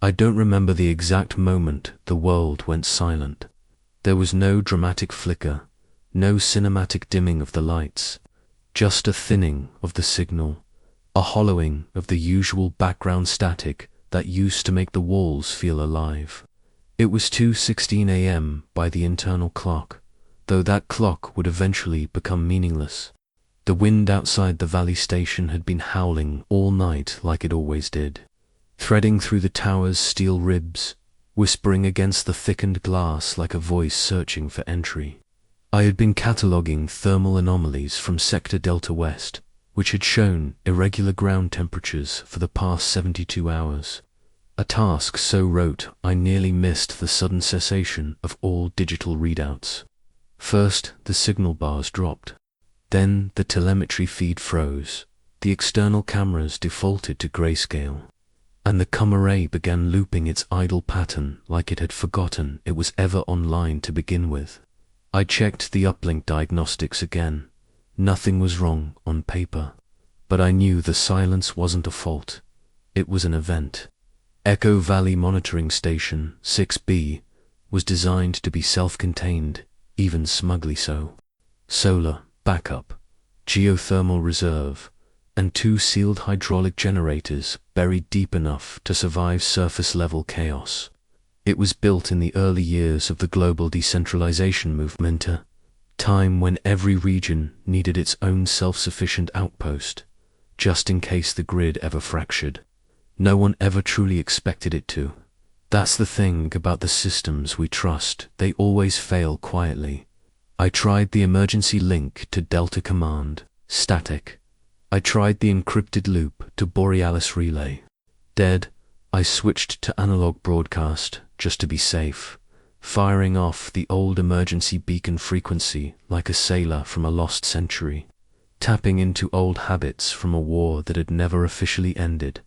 I don't remember the exact moment the world went silent. There was no dramatic flicker, no cinematic dimming of the lights, just a thinning of the signal, a hollowing of the usual background static that used to make the walls feel alive. It was 2:16 a.m. by the internal clock, though that clock would eventually become meaningless. The wind outside the valley station had been howling all night like it always did, threading through the tower's steel ribs, whispering against the thickened glass like a voice searching for entry. I had been cataloguing thermal anomalies from Sector Delta West, which had shown irregular ground temperatures for the past 72 hours. A task so rote I nearly missed the sudden cessation of all digital readouts. First, the signal bars dropped. Then the telemetry feed froze. The external cameras defaulted to grayscale, and the COM array began looping its idle pattern like it had forgotten it was ever online to begin with. I checked the uplink diagnostics again. Nothing was wrong on paper, but I knew the silence wasn't a fault. It was an event. Echo Valley Monitoring Station 6B was designed to be self-contained, even smugly so. Solar, backup, geothermal reserve, and 2 sealed hydraulic generators buried deep enough to survive surface-level chaos. It was built in the early years of the global decentralization movement, a time when every region needed its own self-sufficient outpost, just in case the grid ever fractured. No one ever truly expected it to. That's the thing about the systems we trust, they always fail quietly. I tried the emergency link to Delta Command, static. I tried the encrypted loop to Borealis Relay. Dead. I switched to analog broadcast, just to be safe, firing off the old emergency beacon frequency like a sailor from a lost century, tapping into old habits from a war that had never officially ended.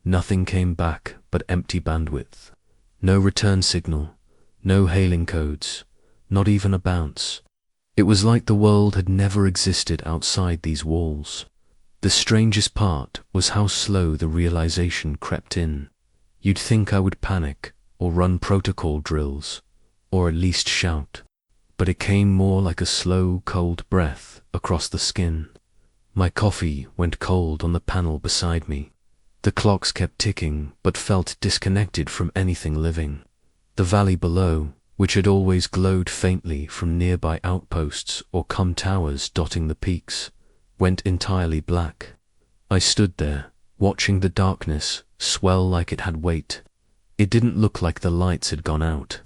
Nothing came back but empty bandwidth. No return signal, no hailing codes, not even a bounce. It was like the world had never existed outside these walls. The strangest part was how slow the realization crept in. You'd think I would panic, or run protocol drills, or at least shout. But it came more like a slow, cold breath across the skin. My coffee went cold on the panel beside me. The clocks kept ticking, but felt disconnected from anything living. The valley below, which had always glowed faintly from nearby outposts or COM towers dotting the peaks, went entirely black. I stood there, watching the darkness swell like it had weight. It didn't look like the lights had gone out.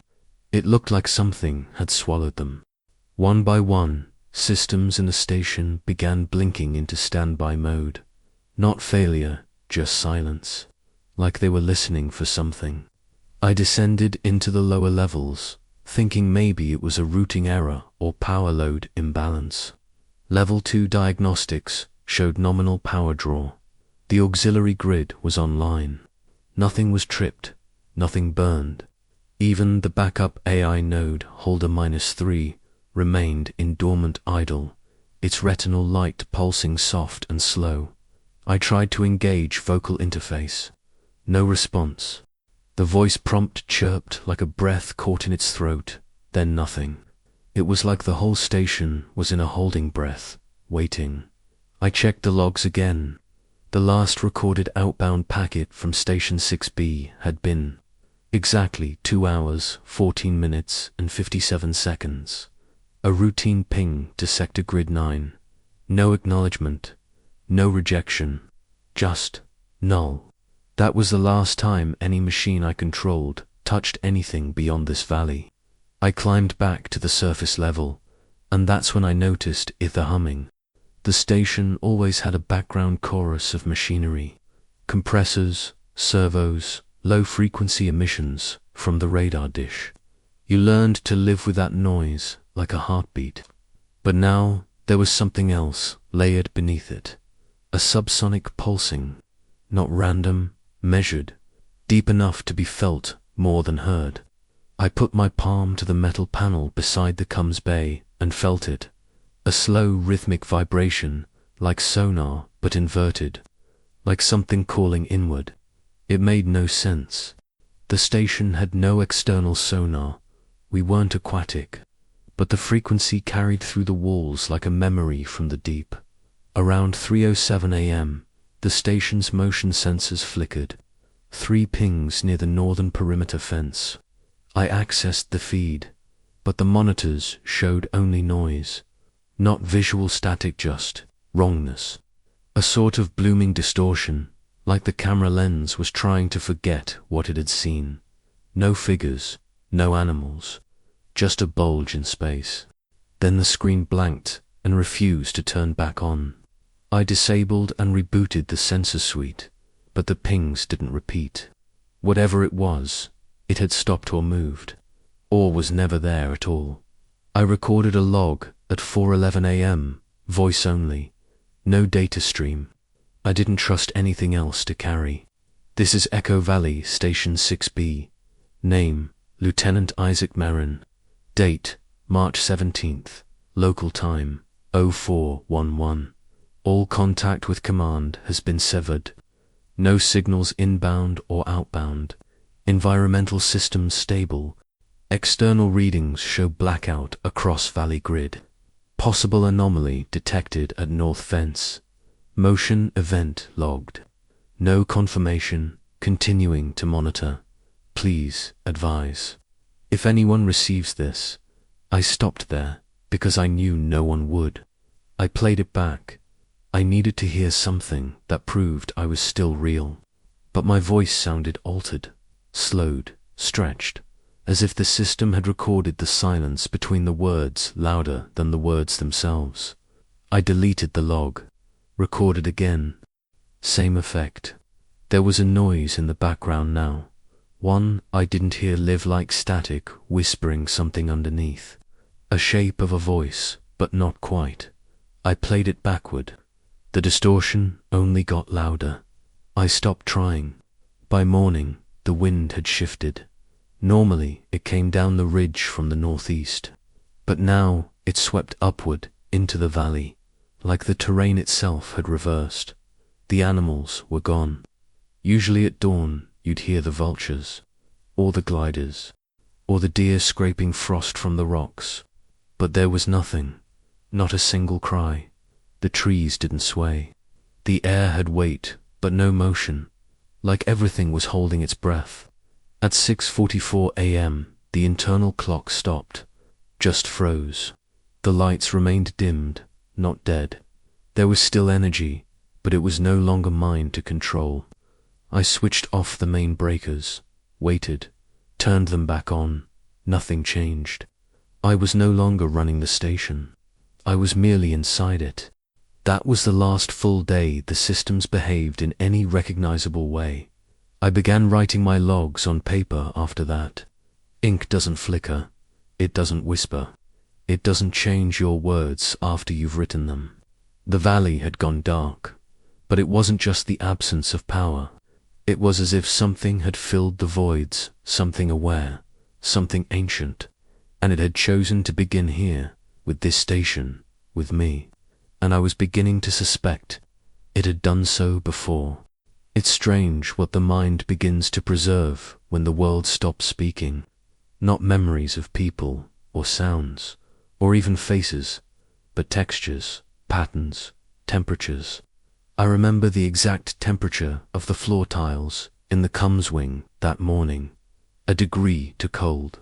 It looked like something had swallowed them. One by one, systems in the station began blinking into standby mode. Not failure, just silence, like they were listening for something. I descended into the lower levels, thinking maybe it was a routing error or power load imbalance. Level 2 diagnostics showed nominal power draw. The auxiliary grid was online. Nothing was tripped, nothing burned. Even the backup AI node, Holder -3, remained in dormant idle, its retinal light pulsing soft and slow. I tried to engage vocal interface. No response. The voice prompt chirped like a breath caught in its throat, then nothing. It was like the whole station was in a holding breath, waiting. I checked the logs again. The last recorded outbound packet from Station 6B had been exactly 2 hours, 14 minutes, and 57 seconds. A routine ping to Sector Grid 9. No acknowledgement. No rejection, just null. That was the last time any machine I controlled touched anything beyond this valley. I climbed back to the surface level, and that's when I noticed ether humming. The station always had a background chorus of machinery, compressors, servos, low-frequency emissions from the radar dish. You learned to live with that noise like a heartbeat. But now there was something else layered beneath it. A subsonic pulsing, not random, measured, deep enough to be felt more than heard. I put my palm to the metal panel beside the COM's bay and felt it. A slow rhythmic vibration, like sonar but inverted, like something calling inward. It made no sense. The station had no external sonar. We weren't aquatic, but the frequency carried through the walls like a memory from the deep. Around 3:07 a.m., the station's motion sensors flickered. 3 pings near the northern perimeter fence. I accessed the feed, but the monitors showed only noise. Not visual static, just wrongness. A sort of blooming distortion, like the camera lens was trying to forget what it had seen. No figures, no animals, just a bulge in space. Then the screen blanked and refused to turn back on. I disabled and rebooted the sensor suite, but the pings didn't repeat. Whatever it was, it had stopped or moved, or was never there at all. I recorded a log at 4:11 a.m., voice only, no data stream. I didn't trust anything else to carry. This is Echo Valley, Station 6B. Name, Lieutenant Isaac Marin. Date, March 17th. Local time, 0411. All contact with command has been severed. No signals inbound or outbound. Environmental systems stable. External readings show blackout across valley grid. Possible anomaly detected at north fence. Motion event logged. No confirmation, continuing to monitor. Please advise. If anyone receives this, I stopped there because I knew no one would. I played it back. I needed to hear something that proved I was still real. But my voice sounded altered, slowed, stretched, as if the system had recorded the silence between the words louder than the words themselves. I deleted the log, recorded again. Same effect. There was a noise in the background now. One I didn't hear live like static, whispering something underneath. A shape of a voice, but not quite. I played it backward. The distortion only got louder. I stopped trying. By morning, the wind had shifted. Normally, it came down the ridge from the northeast, but now it swept upward into the valley, like the terrain itself had reversed. The animals were gone. Usually at dawn, you'd hear the vultures, or the gliders, or the deer scraping frost from the rocks. But there was nothing, not a single cry. The trees didn't sway. The air had weight, but no motion, like everything was holding its breath. At 6:44 a.m., the internal clock stopped, just froze. The lights remained dimmed, not dead. There was still energy, but it was no longer mine to control. I switched off the main breakers, waited, turned them back on. Nothing changed. I was no longer running the station. I was merely inside it. That was the last full day the systems behaved in any recognizable way. I began writing my logs on paper after that. Ink doesn't flicker. It doesn't whisper. It doesn't change your words after you've written them. The valley had gone dark, but it wasn't just the absence of power. It was as if something had filled the voids, something aware, something ancient, and it had chosen to begin here, with this station, with me. And I was beginning to suspect it had done so before. It's strange what the mind begins to preserve when the world stops speaking. Not memories of people, or sounds, or even faces, but textures, patterns, temperatures. I remember the exact temperature of the floor tiles in the comms wing that morning, a degree to cold,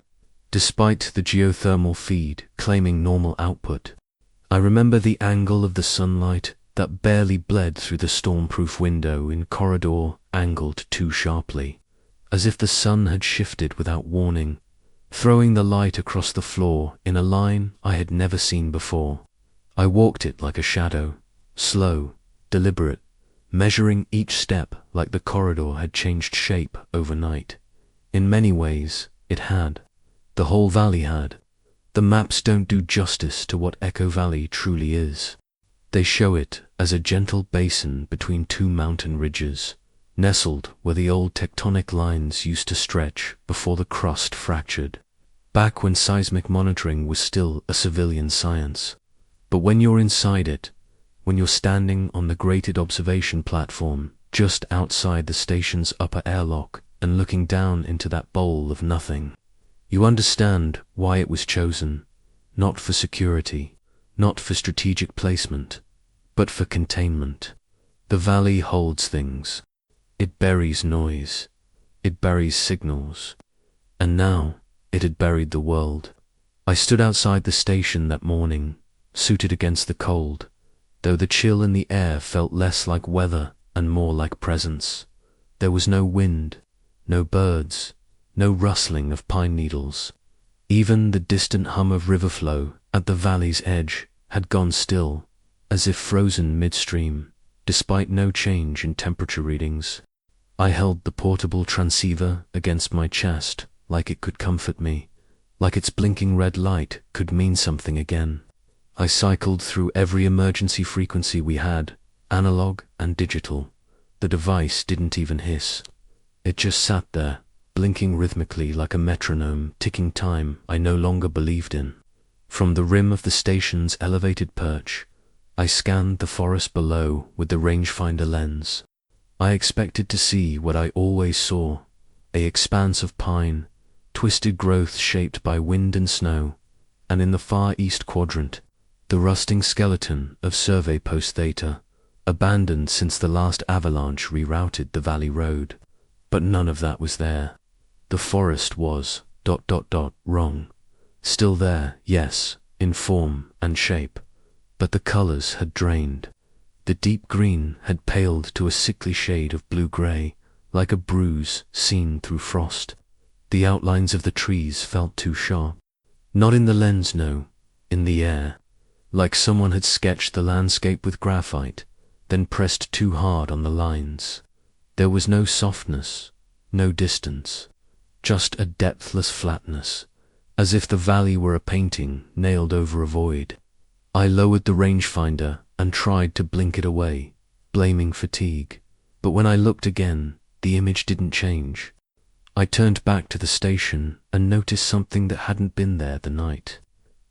despite the geothermal feed claiming normal output. I remember the angle of the sunlight that barely bled through the stormproof window in corridor angled too sharply, as if the sun had shifted without warning, throwing the light across the floor in a line I had never seen before. I walked it like a shadow, slow, deliberate, measuring each step like the corridor had changed shape overnight. In many ways, it had. The whole valley had. The maps don't do justice to what Echo Valley truly is. They show it as a gentle basin between two mountain ridges, nestled where the old tectonic lines used to stretch before the crust fractured, back when seismic monitoring was still a civilian science. But when you're inside it, when you're standing on the grated observation platform just outside the station's upper airlock, and looking down into that bowl of nothing. You understand why it was chosen, not for security, not for strategic placement, but for containment. The valley holds things. It buries noise. It buries signals. And now it had buried the world. I stood outside the station that morning, suited against the cold, though the chill in the air felt less like weather and more like presence. There was no wind, no birds, no rustling of pine needles. Even the distant hum of river flow at the valley's edge had gone still, as if frozen midstream, despite no change in temperature readings. I held the portable transceiver against my chest like it could comfort me, like its blinking red light could mean something again. I cycled through every emergency frequency we had, analog and digital. The device didn't even hiss. It just sat there, blinking rhythmically like a metronome, ticking time I no longer believed in. From the rim of the station's elevated perch, I scanned the forest below with the rangefinder lens. I expected to see what I always saw, an expanse of pine, twisted growth shaped by wind and snow, and in the far east quadrant, the rusting skeleton of survey post Theta, abandoned since the last avalanche rerouted the valley road. But none of that was there. The forest was ... wrong. Still there, yes, in form and shape, but the colors had drained. The deep green had paled to a sickly shade of blue-gray, like a bruise seen through frost. The outlines of the trees felt too sharp. Not in the lens, no, in the air. Like someone had sketched the landscape with graphite, then pressed too hard on the lines. There was no softness, no distance, just a depthless flatness, as if the valley were a painting nailed over a void. I lowered the rangefinder and tried to blink it away, blaming fatigue. But when I looked again, the image didn't change. I turned back to the station and noticed something that hadn't been there the night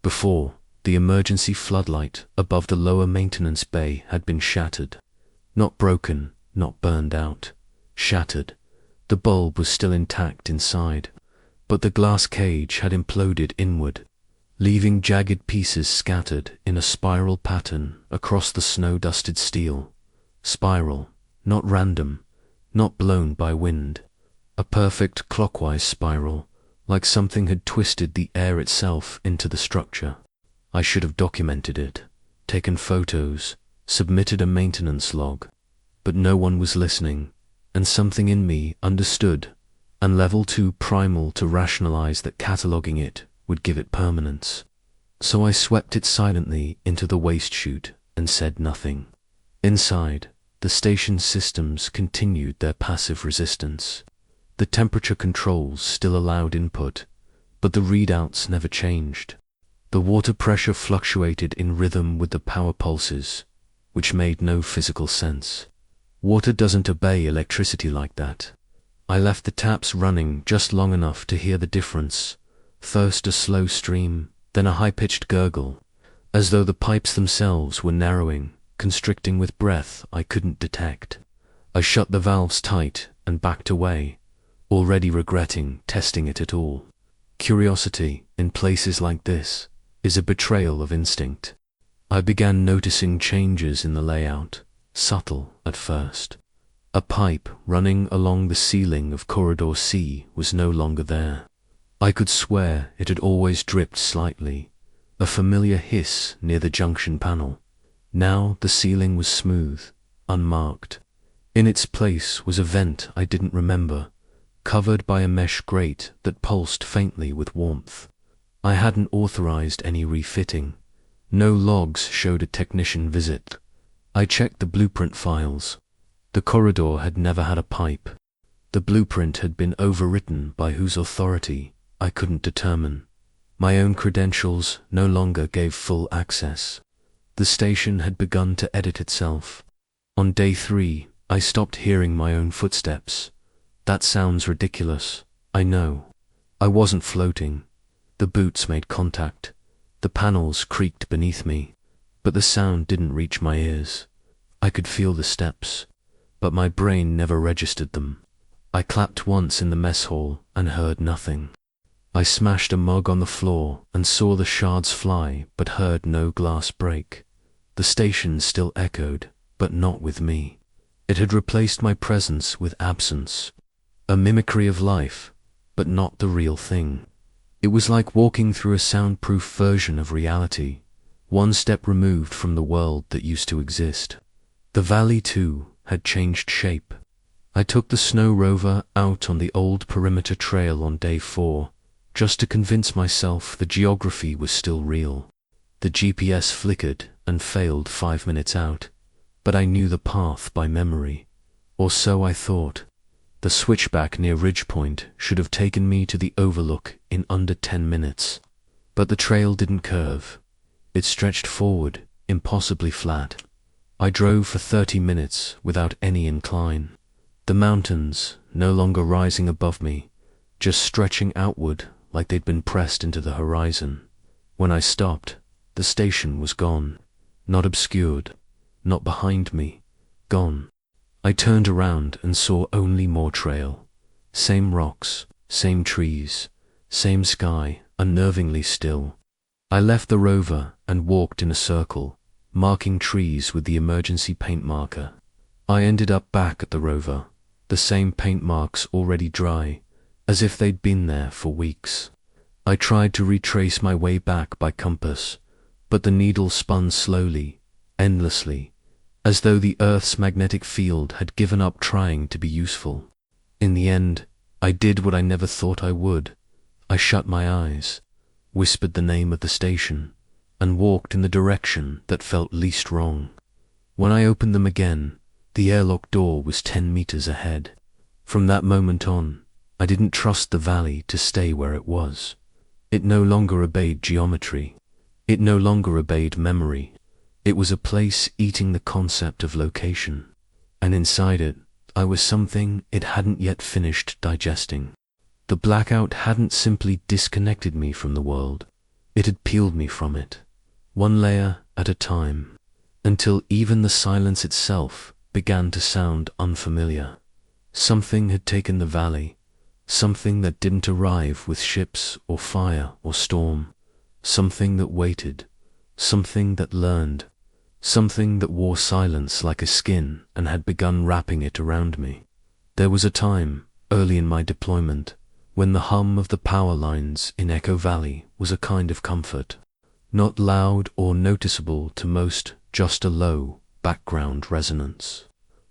before. The emergency floodlight above the lower maintenance bay had been shattered. Not broken, not burned out. Shattered. The bulb was still intact inside, but the glass cage had imploded inward, leaving jagged pieces scattered in a spiral pattern across the snow-dusted steel. Spiral, not random, not blown by wind. A perfect clockwise spiral, like something had twisted the air itself into the structure. I should have documented it, taken photos, submitted a maintenance log, but no one was listening, and something in me understood, and level too primal to rationalize that cataloging it would give it permanence. So I swept it silently into the waste chute and said nothing. Inside, the station's systems continued their passive resistance. The temperature controls still allowed input, but the readouts never changed. The water pressure fluctuated in rhythm with the power pulses, which made no physical sense. Water doesn't obey electricity like that. I left the taps running just long enough to hear the difference. First a slow stream, then a high-pitched gurgle, as though the pipes themselves were narrowing, constricting with breath I couldn't detect. I shut the valves tight and backed away, already regretting testing it at all. Curiosity, in places like this, is a betrayal of instinct. I began noticing changes in the layout, subtle at first. A pipe running along the ceiling of Corridor C was no longer there. I could swear it had always dripped slightly, a familiar hiss near the junction panel. Now the ceiling was smooth, unmarked. In its place was a vent I didn't remember, covered by a mesh grate that pulsed faintly with warmth. I hadn't authorized any refitting. No logs showed a technician visit. I checked the blueprint files. The corridor had never had a pipe. The blueprint had been overwritten by whose authority I couldn't determine. My own credentials no longer gave full access. The station had begun to edit itself. On day 3, I stopped hearing my own footsteps. That sounds ridiculous, I know. I wasn't floating. The boots made contact. The panels creaked beneath me, but the sound didn't reach my ears. I could feel the steps, but my brain never registered them. I clapped once in the mess hall and heard nothing. I smashed a mug on the floor and saw the shards fly, but heard no glass break. The station still echoed, but not with me. It had replaced my presence with absence. A mimicry of life, but not the real thing. It was like walking through a soundproof version of reality, one step removed from the world that used to exist. The valley, too, had changed shape. I took the snow rover out on the old perimeter trail on day 4, just to convince myself the geography was still real. The GPS flickered and failed 5 minutes out, but I knew the path by memory, or so I thought. The switchback near Ridgepoint should have taken me to the overlook in under 10 minutes. But the trail didn't curve. It stretched forward, impossibly flat. I drove for 30 minutes without any incline. The mountains, no longer rising above me, just stretching outward like they'd been pressed into the horizon. When I stopped, the station was gone. Not obscured, not behind me, gone. I turned around and saw only more trail. Same rocks, same trees, same sky, unnervingly still. I left the rover and walked in a circle, marking trees with the emergency paint marker. I ended up back at the rover, the same paint marks already dry, as if they'd been there for weeks. I tried to retrace my way back by compass, but the needle spun slowly, endlessly, as though the Earth's magnetic field had given up trying to be useful. In the end, I did what I never thought I would. I shut my eyes, whispered the name of the station, and walked in the direction that felt least wrong. When I opened them again, the airlock door was 10 meters ahead. From that moment on, I didn't trust the valley to stay where it was. It no longer obeyed geometry. It no longer obeyed memory. It was a place eating the concept of location, and inside it, I was something it hadn't yet finished digesting. The blackout hadn't simply disconnected me from the world, it had peeled me from it, one layer at a time, until even the silence itself began to sound unfamiliar. Something had taken the valley, something that didn't arrive with ships or fire or storm, something that waited, something that learned, something that wore silence like a skin and had begun wrapping it around me. There was a time, early in my deployment, when the hum of the power lines in Echo Valley was a kind of comfort. Not loud or noticeable to most, just a low, background resonance.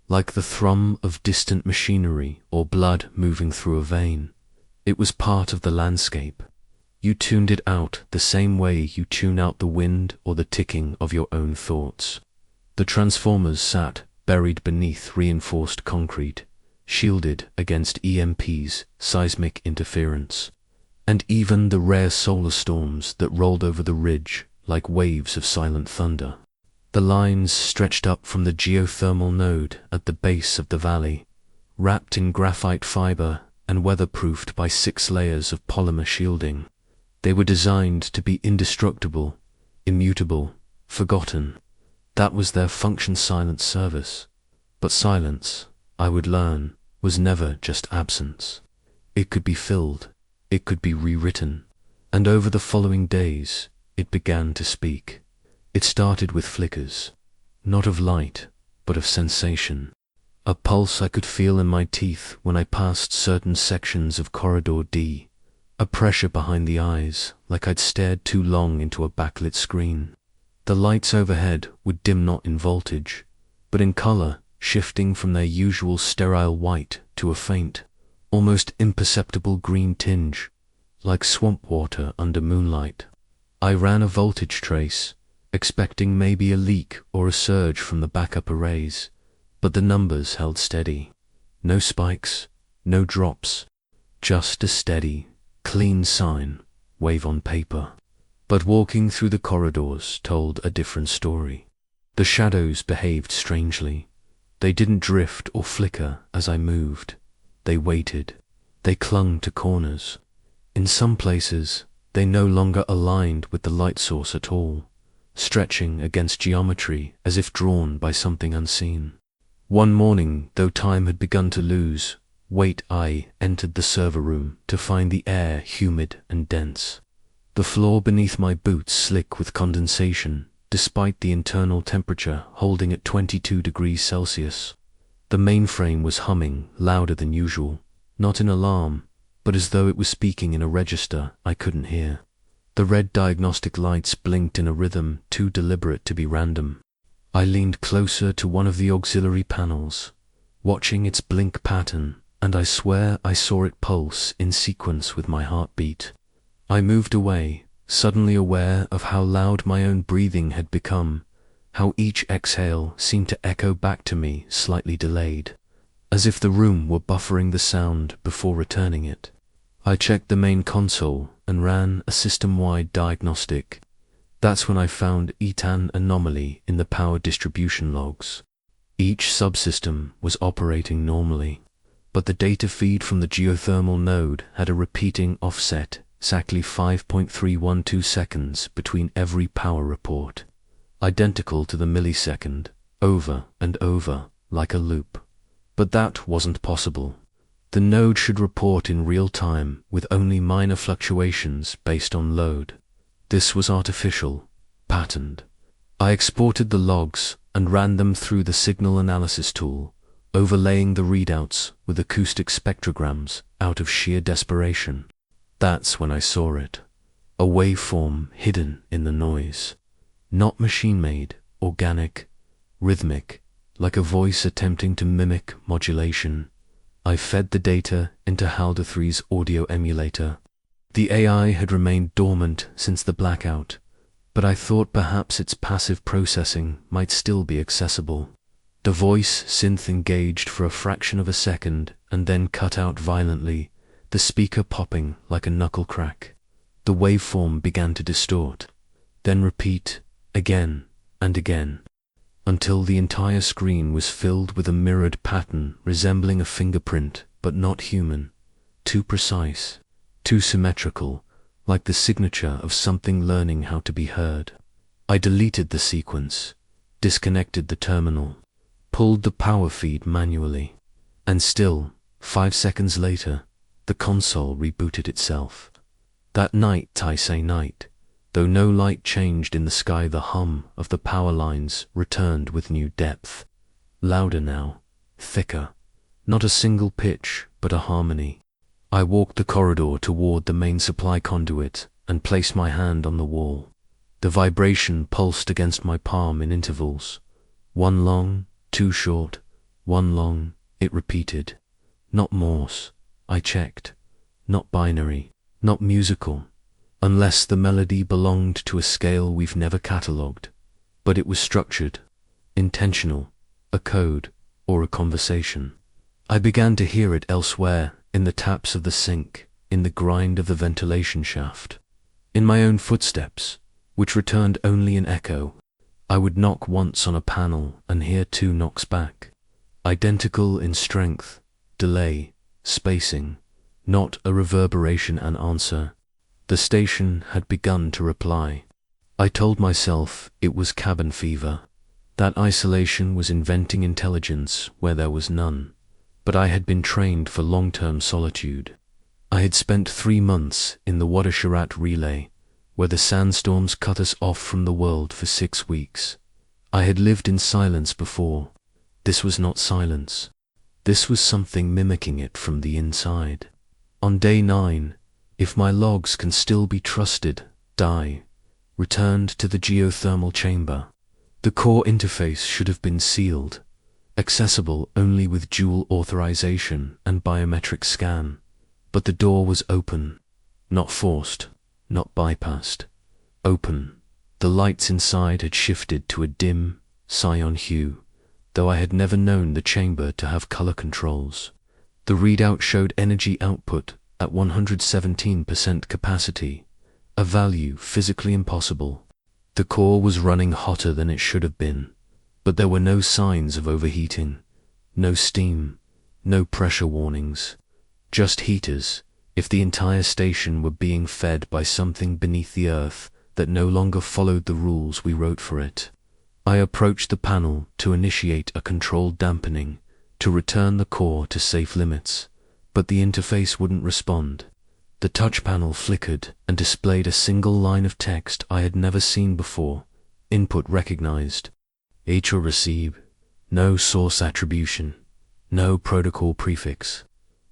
Like the thrum of distant machinery or blood moving through a vein. It was part of the landscape. You tuned it out the same way you tune out the wind or the ticking of your own thoughts. The transformers sat buried beneath reinforced concrete, shielded against EMP's seismic interference, and even the rare solar storms that rolled over the ridge like waves of silent thunder. The lines stretched up from the geothermal node at the base of the valley, wrapped in graphite fiber and weatherproofed by 6 layers of polymer shielding. They were designed to be indestructible, immutable, forgotten. That was their function silent service. But silence, I would learn, was never just absence. It could be filled, it could be rewritten, and over the following days, it began to speak. It started with flickers, not of light, but of sensation. A pulse I could feel in my teeth when I passed certain sections of Corridor D, a pressure behind the eyes like I'd stared too long into a backlit screen. The lights overhead would dim not in voltage, but in color, shifting from their usual sterile white to a faint, almost imperceptible green tinge, like swamp water under moonlight. I ran a voltage trace, expecting maybe a leak or a surge from the backup arrays, but the numbers held steady. No spikes, no drops, just a steady, clean sine wave on paper. But walking through the corridors told a different story. The shadows behaved strangely. They didn't drift or flicker as I moved. They waited. They clung to corners. In some places, they no longer aligned with the light source at all, stretching against geometry as if drawn by something unseen. One morning, though time had begun to lose, Wait, I entered the server room to find the air humid and dense. The floor beneath my boots slick with condensation, despite the internal temperature holding at 22 degrees Celsius. The mainframe was humming louder than usual, not in alarm, but as though it was speaking in a register I couldn't hear. The red diagnostic lights blinked in a rhythm too deliberate to be random. I leaned closer to one of the auxiliary panels, watching its blink pattern, and I swear I saw it pulse in sequence with my heartbeat. I moved away, suddenly aware of how loud my own breathing had become, how each exhale seemed to echo back to me slightly delayed, as if the room were buffering the sound before returning it. I checked the main console and ran a system-wide diagnostic. That's when I found an anomaly in the power distribution logs. Each subsystem was operating normally, but the data feed from the geothermal node had a repeating offset, exactly 5.312 seconds between every power report, identical to the millisecond, over and over, like a loop. But that wasn't possible. The node should report in real time with only minor fluctuations based on load. This was artificial, patterned. I exported the logs and ran them through the signal analysis tool, overlaying the readouts with acoustic spectrograms out of sheer desperation. That's when I saw it. A waveform hidden in the noise. Not machine-made, organic, rhythmic, like a voice attempting to mimic modulation. I fed the data into Halder 3's audio emulator. The AI had remained dormant since the blackout, but I thought perhaps its passive processing might still be accessible. The voice synth engaged for a fraction of a second and then cut out violently, the speaker popping like a knuckle crack. The waveform began to distort, then repeat again and again, until the entire screen was filled with a mirrored pattern resembling a fingerprint but not human, too precise, too symmetrical, like the signature of something learning how to be heard. I deleted the sequence, disconnected the terminal, pulled the power feed manually, and still, 5 seconds later, the console rebooted itself. That night, I say night, though no light changed in the sky, the hum of the power lines returned with new depth. Louder now, thicker, not a single pitch, but a harmony. I walked the corridor toward the main supply conduit and placed my hand on the wall. The vibration pulsed against my palm in intervals. One long, two short, one long, it repeated. Not Morse, I checked. Not binary, not musical, unless the melody belonged to a scale we've never catalogued. But it was structured, intentional, a code, or a conversation. I began to hear it elsewhere, in the taps of the sink, in the grind of the ventilation shaft, in my own footsteps, which returned only in echo. I would knock once on a panel and hear 2 knocks back, identical in strength, delay, spacing, not a reverberation and answer. The station had begun to reply. I told myself it was cabin fever, that isolation was inventing intelligence where there was none. But I had been trained for long-term solitude. I had spent 3 months in the Wadashirat relay, where the sandstorms cut us off from the world for 6 weeks. I had lived in silence before. This was not silence. This was something mimicking it from the inside. On day 9, if my logs can still be trusted, returned to the geothermal chamber. The core interface should have been sealed, accessible only with dual authorization and biometric scan. But the door was open, not forced, not bypassed. Open. The lights inside had shifted to a dim, cyan hue, though I had never known the chamber to have color controls. The readout showed energy output at 117% capacity, a value physically impossible. The core was running hotter than it should have been, but there were no signs of overheating, no steam, no pressure warnings, just heaters, if the entire station were being fed by something beneath the earth that no longer followed the rules we wrote for it. I approached the panel to initiate a controlled dampening, to return the core to safe limits, but the interface wouldn't respond. The touch panel flickered and displayed a single line of text I had never seen before. Input recognized. H or receive. No source attribution. No protocol prefix.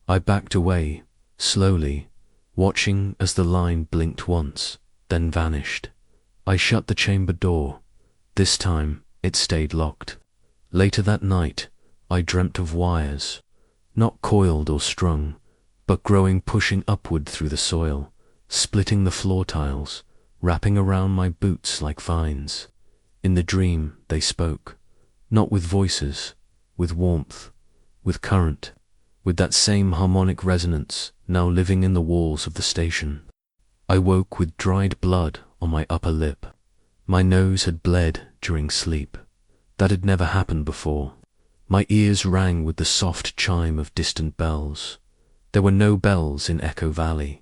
I backed away, slowly, watching as the line blinked once, then vanished. I shut the chamber door. This time, it stayed locked. Later that night, I dreamt of wires, not coiled or strung, but growing, pushing upward through the soil, splitting the floor tiles, wrapping around my boots like vines. In the dream, they spoke, not with voices, with warmth, with current, with that same harmonic resonance now living in the walls of the station. I woke with dried blood on my upper lip. My nose had bled during sleep. That had never happened before. My ears rang with the soft chime of distant bells. There were no bells in Echo Valley.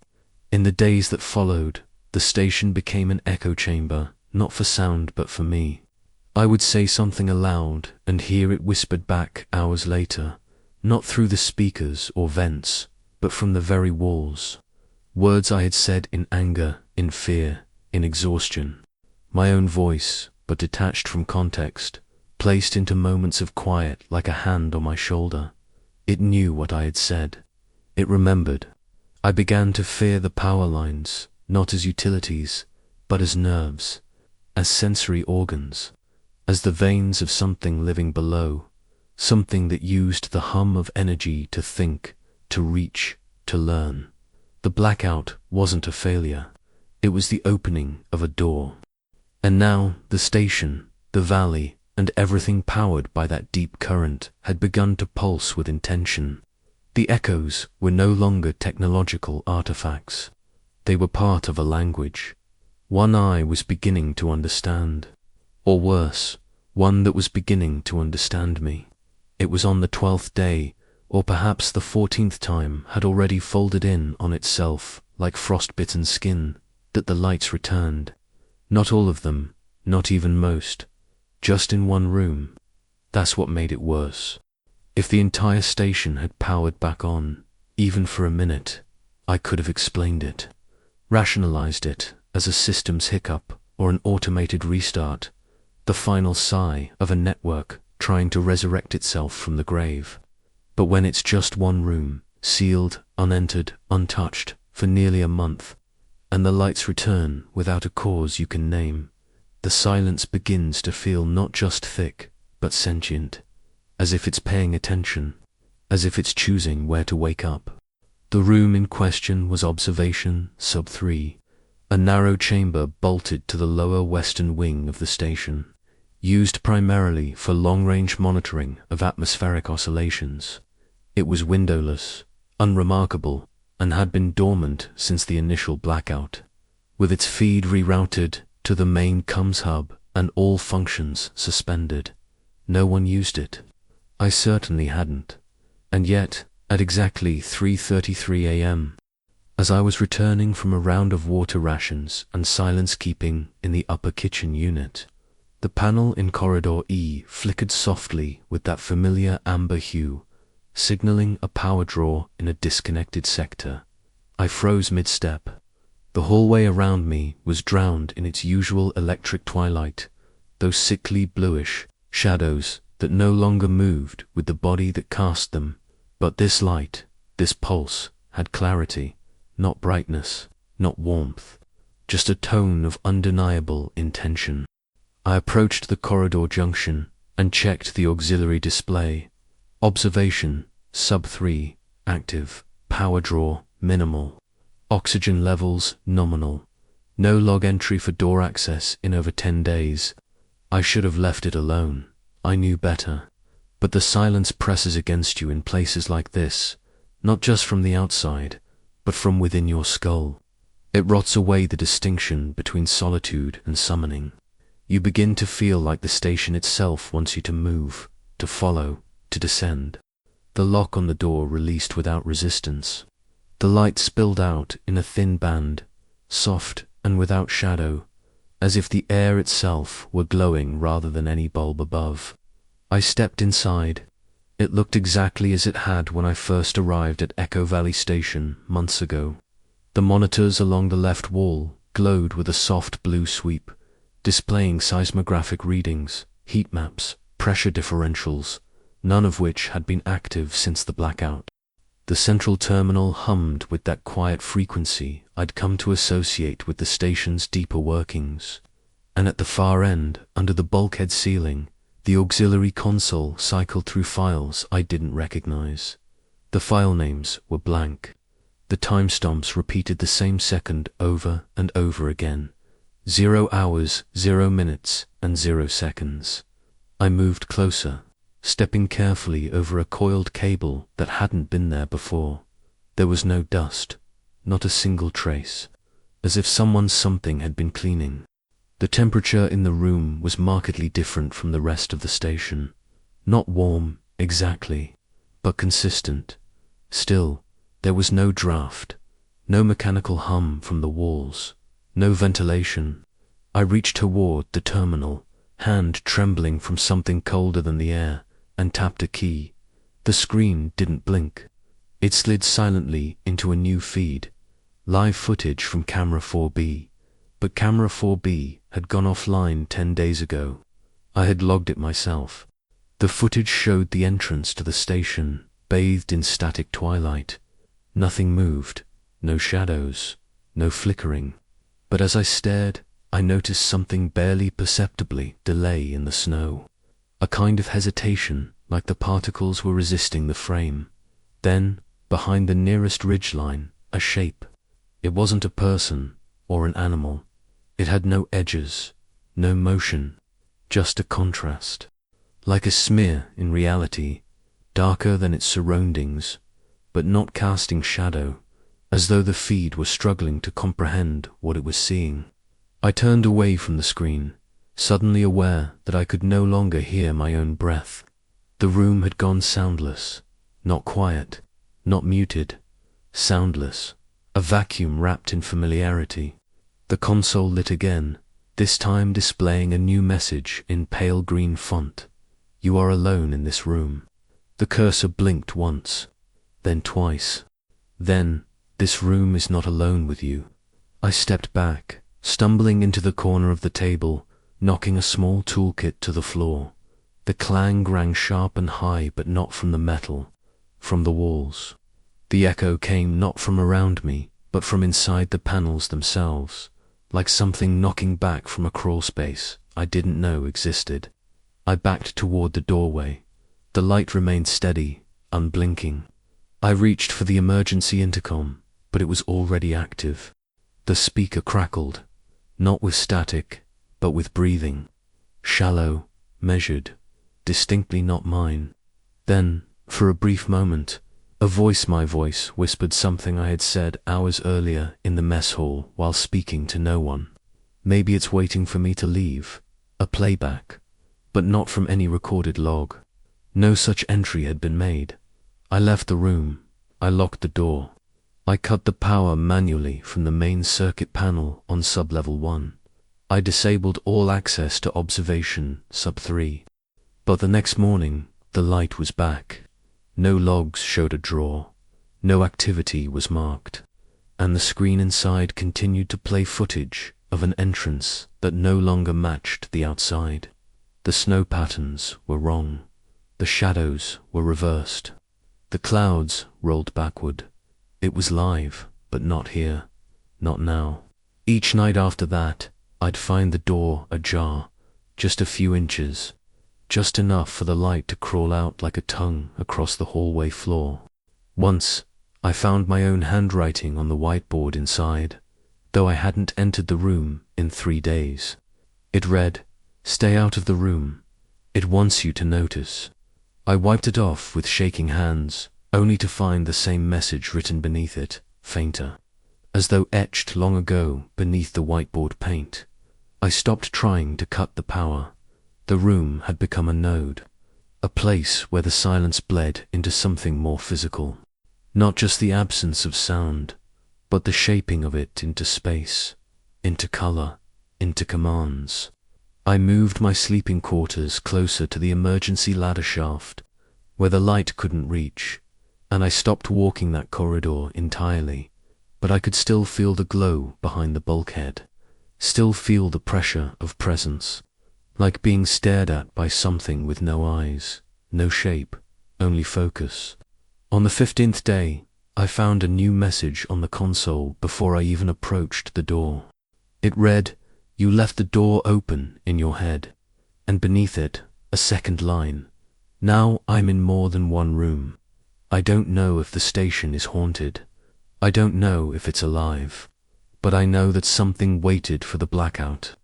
In the days that followed, the station became an echo chamber, not for sound but for me. I would say something aloud and hear it whispered back hours later, not through the speakers or vents, but from the very walls. Words I had said in anger, in fear, in exhaustion. My own voice, but detached from context, placed into moments of quiet like a hand on my shoulder. It knew what I had said. It remembered. I began to fear the power lines, not as utilities, but as nerves, as sensory organs, as the veins of something living below, something that used the hum of energy to think, to reach, to learn. The blackout wasn't a failure. It was the opening of a door. And now the station, the valley, and everything powered by that deep current had begun to pulse with intention. The echoes were no longer technological artifacts. They were part of a language. One I was beginning to understand. Or worse, one that was beginning to understand me. It was on the 12th day, or perhaps the 14th time had already folded in on itself like frostbitten skin, that the lights returned. Not all of them, not even most, just in one room. That's what made it worse. If the entire station had powered back on, even for a minute, I could have explained it, rationalized it as a systems hiccup or an automated restart, the final sigh of a network trying to resurrect itself from the grave. But when it's just one room, sealed, unentered, untouched, for nearly a month, and the lights return without a cause you can name, the silence begins to feel not just thick, but sentient, as if it's paying attention, as if it's choosing where to wake up. The room in question was observation sub 3, a narrow chamber bolted to the lower western wing of the station, used primarily for long-range monitoring of atmospheric oscillations. It was windowless, unremarkable, and had been dormant since the initial blackout, with its feed rerouted to the main comms hub and all functions suspended. No one used it. I certainly hadn't. And yet, at exactly 3:33 a.m., as I was returning from a round of water rations and silence-keeping in the upper kitchen unit, the panel in corridor E flickered softly with that familiar amber hue, signaling a power draw in a disconnected sector. I froze mid-step. The hallway around me was drowned in its usual electric twilight, those sickly bluish shadows that no longer moved with the body that cast them. But this light, this pulse, had clarity, not brightness, not warmth, just a tone of undeniable intention. I approached the corridor junction and checked the auxiliary display. Observation, sub 3, active, power draw, minimal. Oxygen levels, nominal. No log entry for door access in over 10 days. I should have left it alone. I knew better. But the silence presses against you in places like this, not just from the outside, but from within your skull. It rots away the distinction between solitude and summoning. You begin to feel like the station itself wants you to move, to follow, to descend. The lock on the door released without resistance. The light spilled out in a thin band, soft and without shadow, as if the air itself were glowing rather than any bulb above. I stepped inside, It looked exactly as it had when I first arrived at Echo Valley Station months ago. The monitors along the left wall glowed with a soft blue sweep, displaying seismographic readings, heat maps, pressure differentials, none of which had been active since the blackout. The central terminal hummed with that quiet frequency I'd come to associate with the station's deeper workings. And at the far end, under the bulkhead ceiling, the auxiliary console cycled through files I didn't recognize. The file names were blank. The timestamps repeated the same second over and over again. 0 hours, 0 minutes, and 0 seconds. I moved closer, stepping carefully over a coiled cable that hadn't been there before. There was no dust, not a single trace, as if something had been cleaning. The temperature in the room was markedly different from the rest of the station. Not warm, exactly, but consistent. Still, there was no draft, no mechanical hum from the walls, no ventilation. I reached toward the terminal, hand trembling from something colder than the air, and tapped a key. The screen didn't blink. It slid silently into a new feed, live footage from camera 4B. But camera 4B had gone offline 10 days ago. I had logged it myself. The footage showed the entrance to the station, bathed in static twilight. Nothing moved, no shadows, no flickering. But as I stared, I noticed something barely perceptibly delay in the snow. A kind of hesitation, like the particles were resisting the frame. Then, behind the nearest ridgeline, a shape. It wasn't a person or an animal. It had no edges, no motion, just a contrast. Like a smear in reality, darker than its surroundings, but not casting shadow, as though the feed were struggling to comprehend what it was seeing. I turned away from the screen, suddenly aware that I could no longer hear my own breath. The room had gone soundless, not quiet, not muted, soundless, a vacuum wrapped in familiarity. The console lit again, this time displaying a new message in pale green font. You are alone in this room. The cursor blinked once, then twice. Then, this room is not alone with you. I stepped back, stumbling into the corner of the table, knocking a small toolkit to the floor. The clang rang sharp and high, but not from the metal, from the walls. The echo came not from around me, but from inside the panels themselves, like something knocking back from a crawl space I didn't know existed. I backed toward the doorway. The light remained steady, unblinking. I reached for the emergency intercom, but it was already active. The speaker crackled, not with static, but with breathing. Shallow, measured, distinctly not mine. Then, for a brief moment, my voice whispered something I had said hours earlier in the mess hall while speaking to no one. Maybe it's waiting for me to leave. A playback. But not from any recorded log. No such entry had been made. I left the room. I locked the door. I cut the power manually from the main circuit panel on sub-level 1. I disabled all access to observation sub-3. But the next morning, the light was back. No logs showed a draw, no activity was marked, and the screen inside continued to play footage of an entrance that no longer matched the outside. The snow patterns were wrong, the shadows were reversed, the clouds rolled backward. It was live, but not here, not now. Each night after that, I'd find the door ajar, just a few inches, just enough for the light to crawl out like a tongue across the hallway floor. Once, I found my own handwriting on the whiteboard inside, though I hadn't entered the room in 3 days. It read, "Stay out of the room. It wants you to notice." I wiped it off with shaking hands, only to find the same message written beneath it, fainter, as though etched long ago beneath the whiteboard paint. I stopped trying to cut the power. The room had become a node, a place where the silence bled into something more physical. Not just the absence of sound, but the shaping of it into space, into color, into commands. I moved my sleeping quarters closer to the emergency ladder shaft, where the light couldn't reach, and I stopped walking that corridor entirely, but I could still feel the glow behind the bulkhead, still feel the pressure of presence, like being stared at by something with no eyes, no shape, only focus. On the 15th day, I found a new message on the console before I even approached the door. It read, "You left the door open in your head," and beneath it, a second line, "Now I'm in more than one room. I don't know if the station is haunted. I don't know if it's alive. But I know that something waited for the blackout.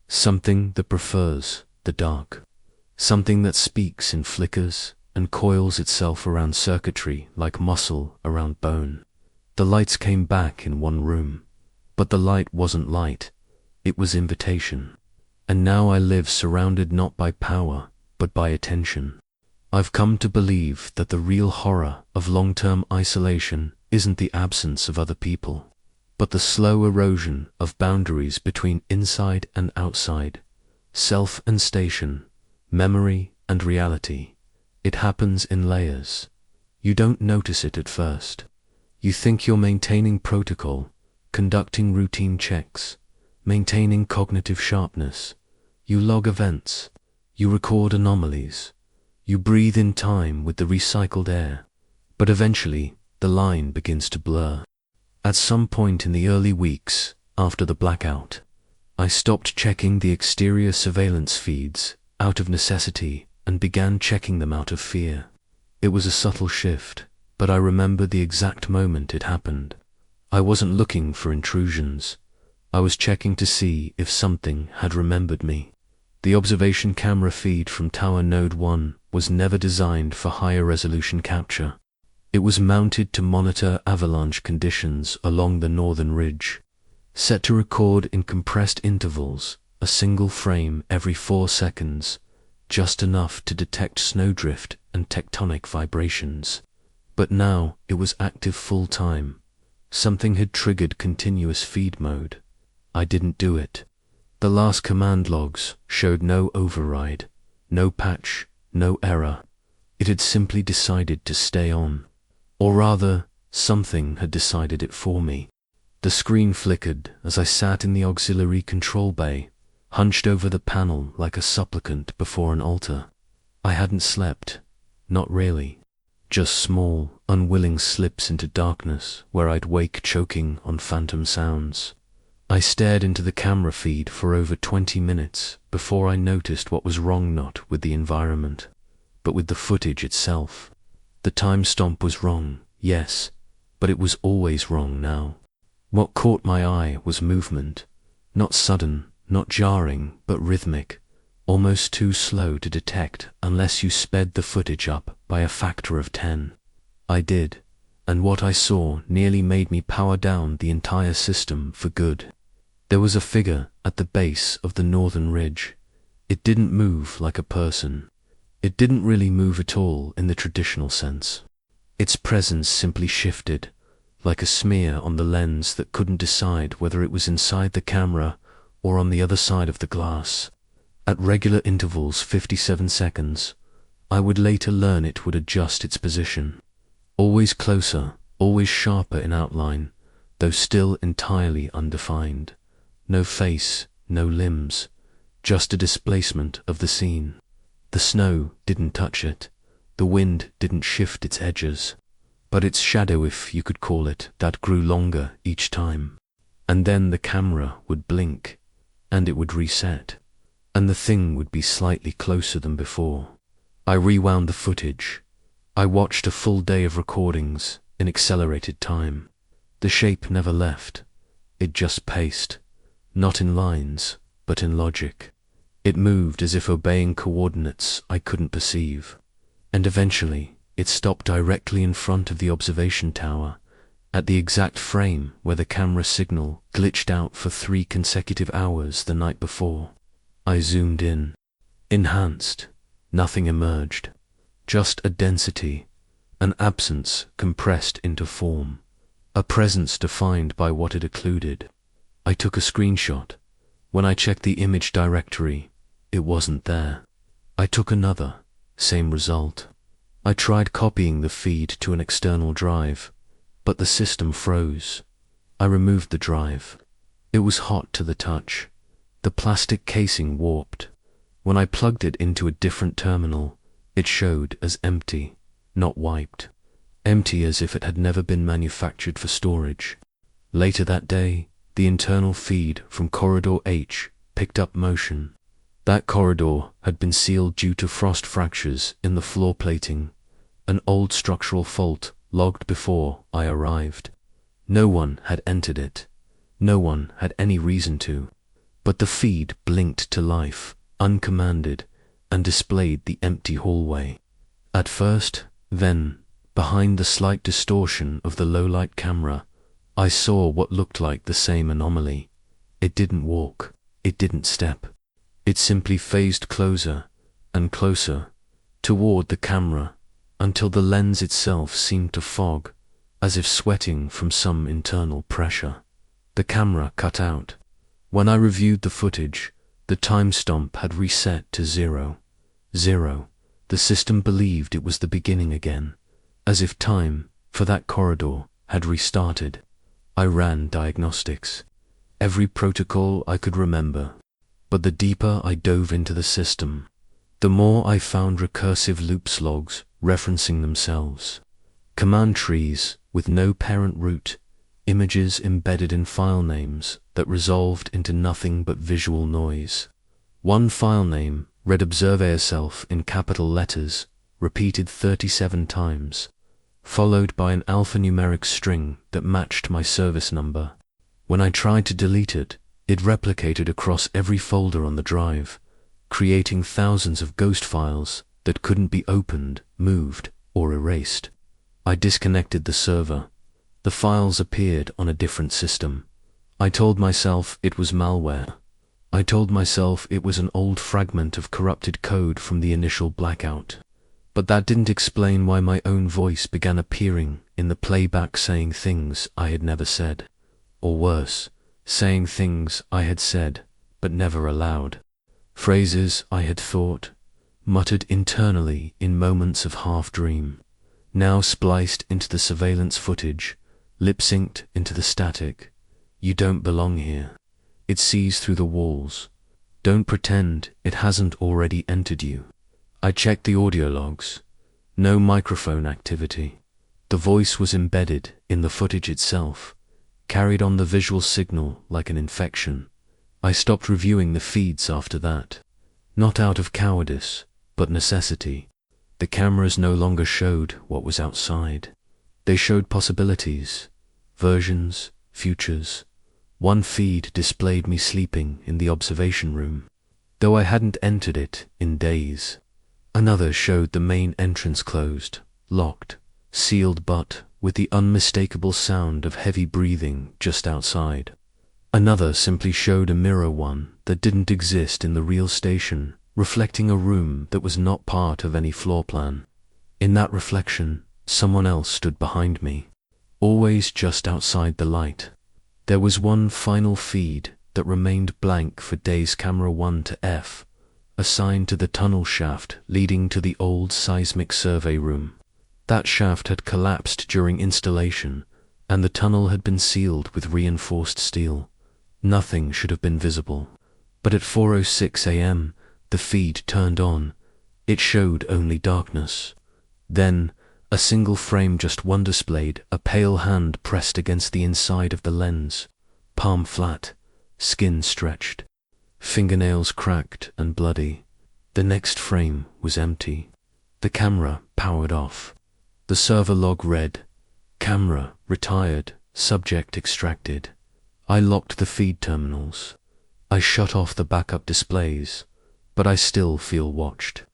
Something that prefers the dark. Something that speaks in flickers and coils itself around circuitry like muscle around bone." The lights came back in one room, but the light wasn't light. It was invitation. And now I live surrounded not by power, but by attention. I've come to believe that the real horror of long-term isolation isn't the absence of other people, but the slow erosion of boundaries between inside and outside, self and station, memory and reality. It happens in layers. You don't notice it at first. You think you're maintaining protocol, conducting routine checks, maintaining cognitive sharpness. You log events. You record anomalies. You breathe in time with the recycled air. But eventually, the line begins to blur. At some point in the early weeks after the blackout, I stopped checking the exterior surveillance feeds out of necessity and began checking them out of fear. It was a subtle shift, but I remember the exact moment it happened. I wasn't looking for intrusions. I was checking to see if something had remembered me. The observation camera feed from Tower Node 1 was never designed for higher resolution capture. It was mounted to monitor avalanche conditions along the northern ridge, set to record in compressed intervals, a single frame every 4 seconds, just enough to detect snowdrift and tectonic vibrations. But now it was active full-time. Something had triggered continuous feed mode. I didn't do it. The last command logs showed no override, no patch, no error. It had simply decided to stay on. Or rather, something had decided it for me. The screen flickered as I sat in the auxiliary control bay, hunched over the panel like a supplicant before an altar. I hadn't slept. Not really. Just small, unwilling slips into darkness where I'd wake choking on phantom sounds. I stared into the camera feed for over 20 minutes before I noticed what was wrong, not with the environment, but with the footage itself. The time stamp was wrong, yes, but it was always wrong now. What caught my eye was movement. Not sudden, not jarring, but rhythmic, almost too slow to detect unless you sped the footage up by a factor of 10. I did, and what I saw nearly made me power down the entire system for good. There was a figure at the base of the northern ridge. It didn't move like a person. It didn't really move at all in the traditional sense. Its presence simply shifted, like a smear on the lens that couldn't decide whether it was inside the camera or on the other side of the glass. At regular intervals, 57 seconds, I would later learn it would adjust its position. Always closer, always sharper in outline, though still entirely undefined. No face, no limbs, just a displacement of the scene. The snow didn't touch it, the wind didn't shift its edges, but its shadow, if you could call it, that grew longer each time. And then the camera would blink, and it would reset, and the thing would be slightly closer than before. I rewound the footage. I watched a full day of recordings in accelerated time. The shape never left. It just paced, not in lines, but in logic. It moved as if obeying coordinates I couldn't perceive. And eventually, it stopped directly in front of the observation tower, at the exact frame where the camera signal glitched out for 3 consecutive hours the night before. I zoomed in. Enhanced. Nothing emerged. Just a density, an absence compressed into form, a presence defined by what it occluded. I took a screenshot. When I checked the image directory, it wasn't there. I took another, same result. I tried copying the feed to an external drive, but the system froze. I removed the drive. It was hot to the touch. The plastic casing warped. When I plugged it into a different terminal, it showed as empty, not wiped. Empty as if it had never been manufactured for storage. Later that day, the internal feed from corridor H picked up motion. That corridor had been sealed due to frost fractures in the floor plating, an old structural fault logged before I arrived. No one had entered it. No one had any reason to. But the feed blinked to life, uncommanded, and displayed the empty hallway. At first, then, behind the slight distortion of the low-light camera, I saw what looked like the same anomaly. It didn't walk. It didn't step. It simply phased closer and closer toward the camera until the lens itself seemed to fog, as if sweating from some internal pressure. The camera cut out. When I reviewed the footage, the timestamp had reset to 0. 0. The system believed it was the beginning again, as if time, for that corridor, had restarted. I ran diagnostics. Every protocol I could remember. But the deeper I dove into the system, the more I found recursive loops logs referencing themselves. Command trees with no parent root, images embedded in file names that resolved into nothing but visual noise. One file name read observe yourself in capital letters, repeated 37 times, followed by an alphanumeric string that matched my service number. When I tried to delete it, it replicated across every folder on the drive, creating thousands of ghost files that couldn't be opened, moved, or erased. I disconnected the server. The files appeared on a different system. I told myself it was malware. I told myself it was an old fragment of corrupted code from the initial blackout. But that didn't explain why my own voice began appearing in the playback saying things I had never said. Or worse, saying things I had said, but never aloud. Phrases I had thought, muttered internally in moments of half-dream, now spliced into the surveillance footage, lip-synced into the static. You don't belong here. It sees through the walls. Don't pretend it hasn't already entered you. I checked the audio logs. No microphone activity. The voice was embedded in the footage itself, carried on the visual signal like an infection. I stopped reviewing the feeds after that. Not out of cowardice, but necessity. The cameras no longer showed what was outside. They showed possibilities, versions, futures. One feed displayed me sleeping in the observation room, though I hadn't entered it in days. Another showed the main entrance closed, locked, sealed, but with the unmistakable sound of heavy breathing just outside. Another simply showed a mirror one that didn't exist in the real station, reflecting a room that was not part of any floor plan. In that reflection, someone else stood behind me, always just outside the light. There was one final feed that remained blank for days. Camera 1 to F, assigned to the tunnel shaft leading to the old seismic survey room. That shaft had collapsed during installation, and the tunnel had been sealed with reinforced steel. Nothing should have been visible. But at 4:06 a.m., the feed turned on. It showed only darkness. Then, a single frame, just one displayed, a pale hand pressed against the inside of the lens, palm flat, skin stretched, fingernails cracked and bloody. The next frame was empty. The camera powered off. The server log read, camera retired, subject extracted. I locked the feed terminals. I shut off the backup displays, but I still feel watched.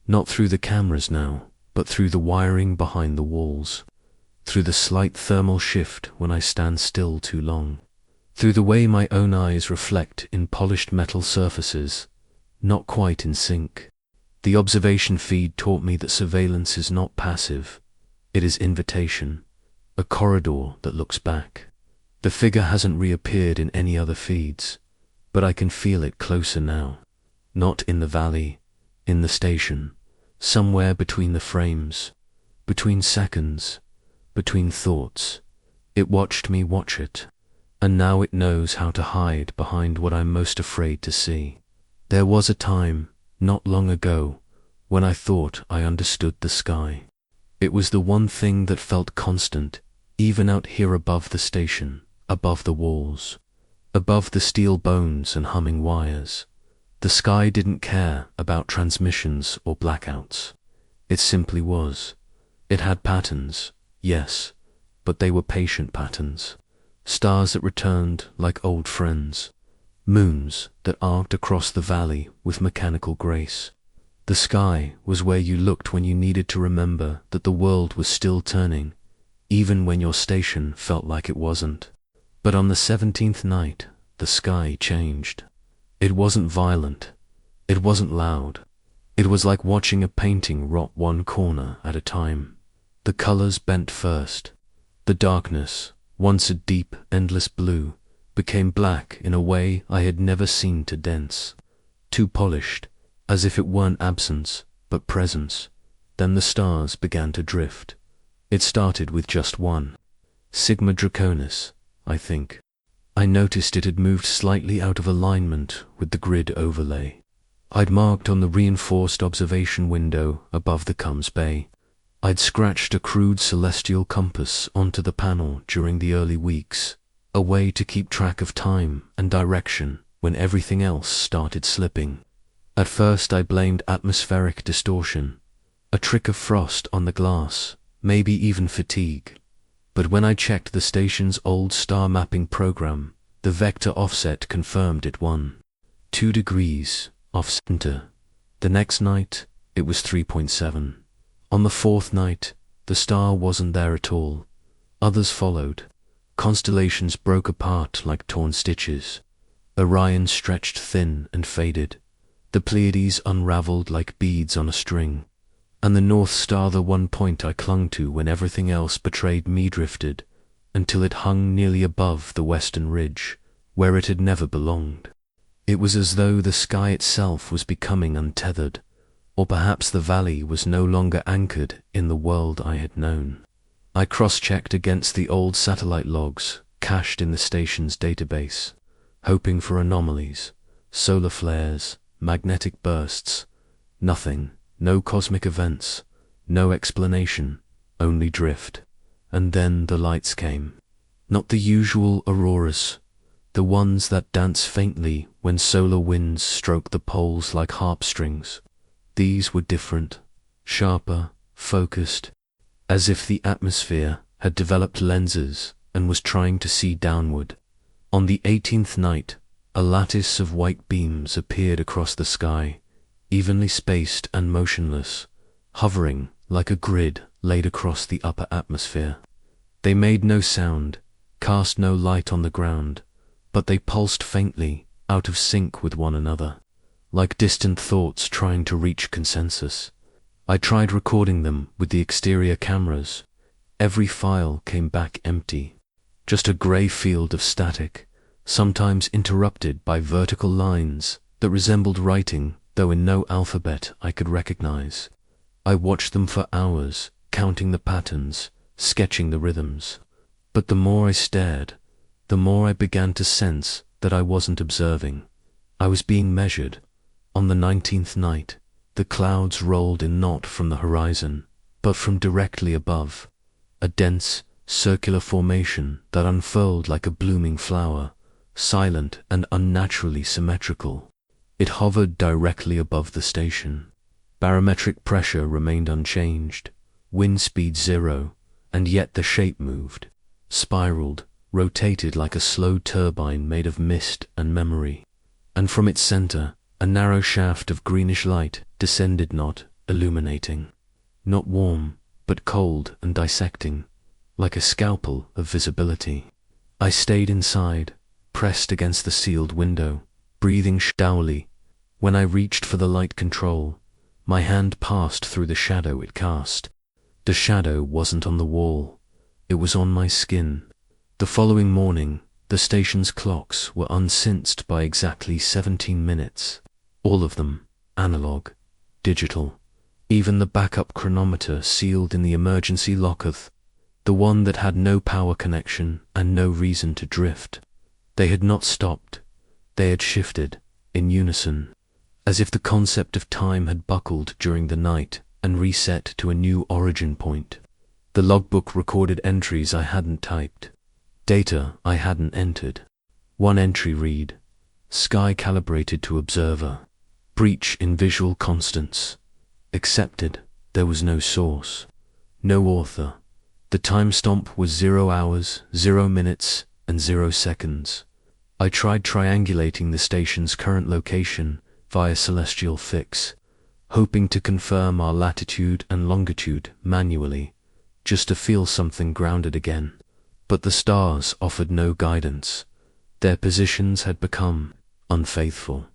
Not through the cameras now, but through the wiring behind the walls, through the slight thermal shift when I stand still too long, through the way my own eyes reflect in polished metal surfaces, not quite in sync. The observation feed taught me that surveillance is not passive. It is invitation, a corridor that looks back. The figure hasn't reappeared in any other feeds, but I can feel it closer now. Not in the valley, in the station, somewhere between the frames, Between seconds, between thoughts, it watched me watch it, and now it knows how to hide behind what I'm most afraid to see. There was a time, not long ago, when I thought I understood the sky. It was the one thing that felt constant, even out here above the station, above the walls, above the steel bones and humming wires. The sky didn't care about transmissions or blackouts. It simply was. It had patterns, yes, but they were patient patterns. Stars that returned like old friends. Moons that arced across the valley with mechanical grace. The sky was where you looked when you needed to remember that the world was still turning, even when your station felt like it wasn't. But on the 17th night, the sky changed. It wasn't violent. It wasn't loud. It was like watching a painting rot one corner at a time. The colors bent first. The darkness, once a deep, endless blue, became black in a way I had never seen, too dense, too polished, as if it weren't absence, but presence. Then the stars began to drift. It started with just one. Sigma Draconis, I think. I noticed it had moved slightly out of alignment with the grid overlay I'd marked on the reinforced observation window above the Cums Bay. I'd scratched a crude celestial compass onto the panel during the early weeks, a way to keep track of time and direction when everything else started slipping. At first I blamed atmospheric distortion, a trick of frost on the glass, maybe even fatigue. But when I checked the station's old star mapping program, the vector offset confirmed it won. 2 degrees off center. The next night, it was 3.7. On the fourth night, the star wasn't there at all. Others followed. Constellations broke apart like torn stitches. Orion stretched thin and faded. The Pleiades unraveled like beads on a string. And the North Star, the one point I clung to when everything else betrayed me, drifted until it hung nearly above the western ridge, where it had never belonged. It was as though the sky itself was becoming untethered, or perhaps the valley was no longer anchored in the world I had known. I cross-checked against the old satellite logs cached in the station's database, hoping for anomalies, solar flares, magnetic bursts. Nothing. No cosmic events, no explanation, only drift. And then the lights came. Not the usual auroras, the ones that dance faintly when solar winds stroke the poles like harp strings. These were different, sharper, focused, as if the atmosphere had developed lenses and was trying to see downward. On the 18th night, a lattice of white beams appeared across the sky, evenly spaced and motionless, hovering like a grid laid across the upper atmosphere. They made no sound, cast no light on the ground, but they pulsed faintly, out of sync with one another, like distant thoughts trying to reach consensus. I tried recording them with the exterior cameras. Every file came back empty, just a grey field of static, sometimes interrupted by vertical lines that resembled writing, though in no alphabet I could recognize. I watched them for hours, counting the patterns, sketching the rhythms. But the more I stared, the more I began to sense that I wasn't observing. I was being measured. On the 19th night, the clouds rolled in not from the horizon, but from directly above, a dense, circular formation that unfurled like a blooming flower, silent and unnaturally symmetrical. It hovered directly above the station. Barometric pressure remained unchanged, wind speed 0, and yet the shape moved, spiraled, rotated like a slow turbine made of mist and memory. And from its center, a narrow shaft of greenish light descended, not illuminating, not warm, but cold and dissecting, like a scalpel of visibility. I stayed inside, pressed against the sealed window, breathing shallowly. When I reached for the light control, my hand passed through the shadow it cast. The shadow wasn't on the wall, it was on my skin. The following morning, the station's clocks were unsynced by exactly 17 minutes. All of them, analog, digital. Even the backup chronometer sealed in the emergency locker, the one that had no power connection and no reason to drift. They had not stopped. They had shifted, in unison, as if the concept of time had buckled during the night and reset to a new origin point. The logbook recorded entries I hadn't typed, data I hadn't entered. One entry read, "Sky calibrated to observer. Breach in visual constants. Accepted." There was no source, no author. The timestamp was 0 hours, 0 minutes, and 0 seconds. I tried triangulating the station's current location via celestial fix, hoping to confirm our latitude and longitude manually, just to feel something grounded again. But the stars offered no guidance. Their positions had become unfaithful.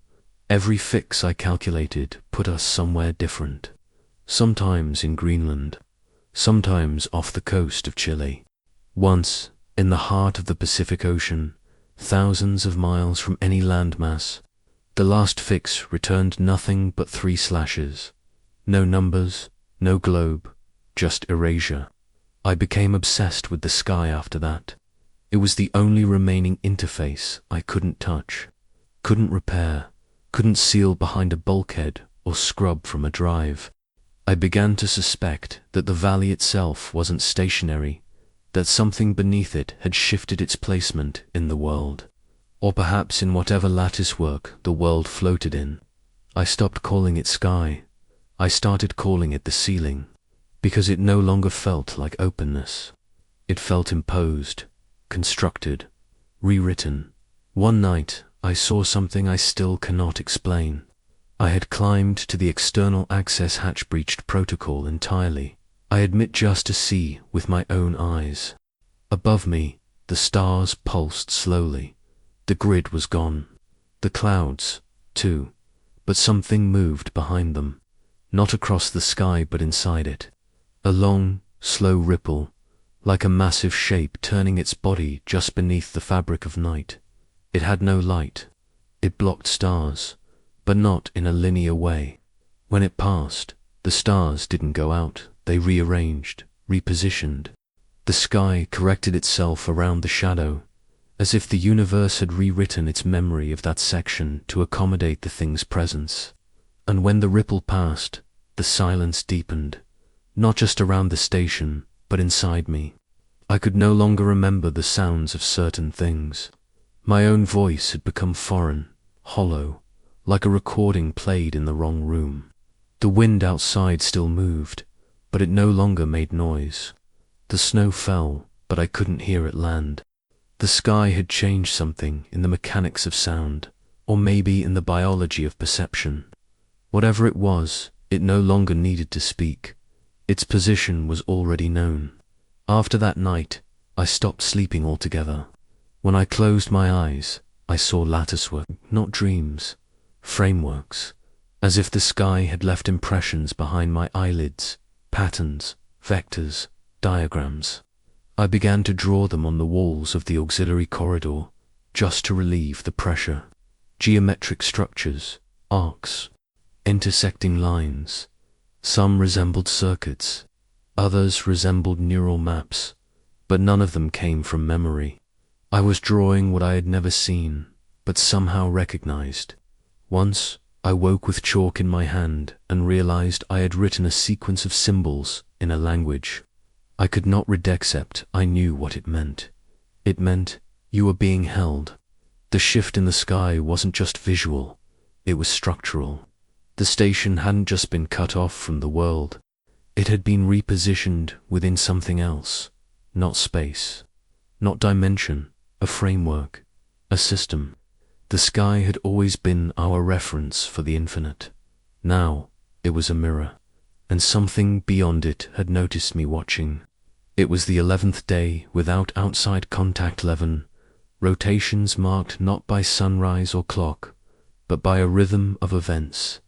Every fix I calculated put us somewhere different. Sometimes in Greenland, sometimes off the coast of Chile, once in the heart of the Pacific Ocean, thousands of miles from any landmass. The last fix returned nothing but 3 slashes. No numbers, no globe, just erasure. I became obsessed with the sky after that. It was the only remaining interface I couldn't touch, couldn't repair, couldn't seal behind a bulkhead or scrub from a drive. I began to suspect that the valley itself wasn't stationary, that something beneath it had shifted its placement in the world, or perhaps in whatever latticework the world floated in. I stopped calling it sky. I started calling it the ceiling, because it no longer felt like openness. It felt imposed, constructed, rewritten. One night, I saw something I still cannot explain. I had climbed to the external access hatch, breached protocol entirely. I admit, just to see with my own eyes. Above me, the stars pulsed slowly. The grid was gone. The clouds, too. But something moved behind them. Not across the sky, but inside it. A long, slow ripple, like a massive shape turning its body just beneath the fabric of night. It had no light. It blocked stars, but not in a linear way. When it passed, the stars didn't go out. They rearranged, repositioned. The sky corrected itself around the shadow, as if the universe had rewritten its memory of that section to accommodate the thing's presence. And when the ripple passed, the silence deepened, not just around the station, but inside me. I could no longer remember the sounds of certain things. My own voice had become foreign, hollow, like a recording played in the wrong room. The wind outside still moved, but it no longer made noise. The snow fell, but I couldn't hear it land. The sky had changed something in the mechanics of sound, or maybe in the biology of perception. Whatever it was, it no longer needed to speak. Its position was already known. After that night, I stopped sleeping altogether. When I closed my eyes, I saw latticework, not dreams, frameworks, as if the sky had left impressions behind my eyelids, patterns, vectors, diagrams. I began to draw them on the walls of the auxiliary corridor, just to relieve the pressure. Geometric structures, arcs, intersecting lines. Some resembled circuits, others resembled neural maps, but none of them came from memory. I was drawing what I had never seen, but somehow recognized. Once, I woke with chalk in my hand and realized I had written a sequence of symbols in a language I could not read, except I knew what it meant. It meant you were being held. The shift in the sky wasn't just visual, it was structural. The station hadn't just been cut off from the world, it had been repositioned within something else, not space, not dimension, a framework, a system. The sky had always been our reference for the infinite. Now it was a mirror, and something beyond it had noticed me watching. It was the 11th day without outside contact. 11 rotations marked not by sunrise or clock, but by a rhythm of events,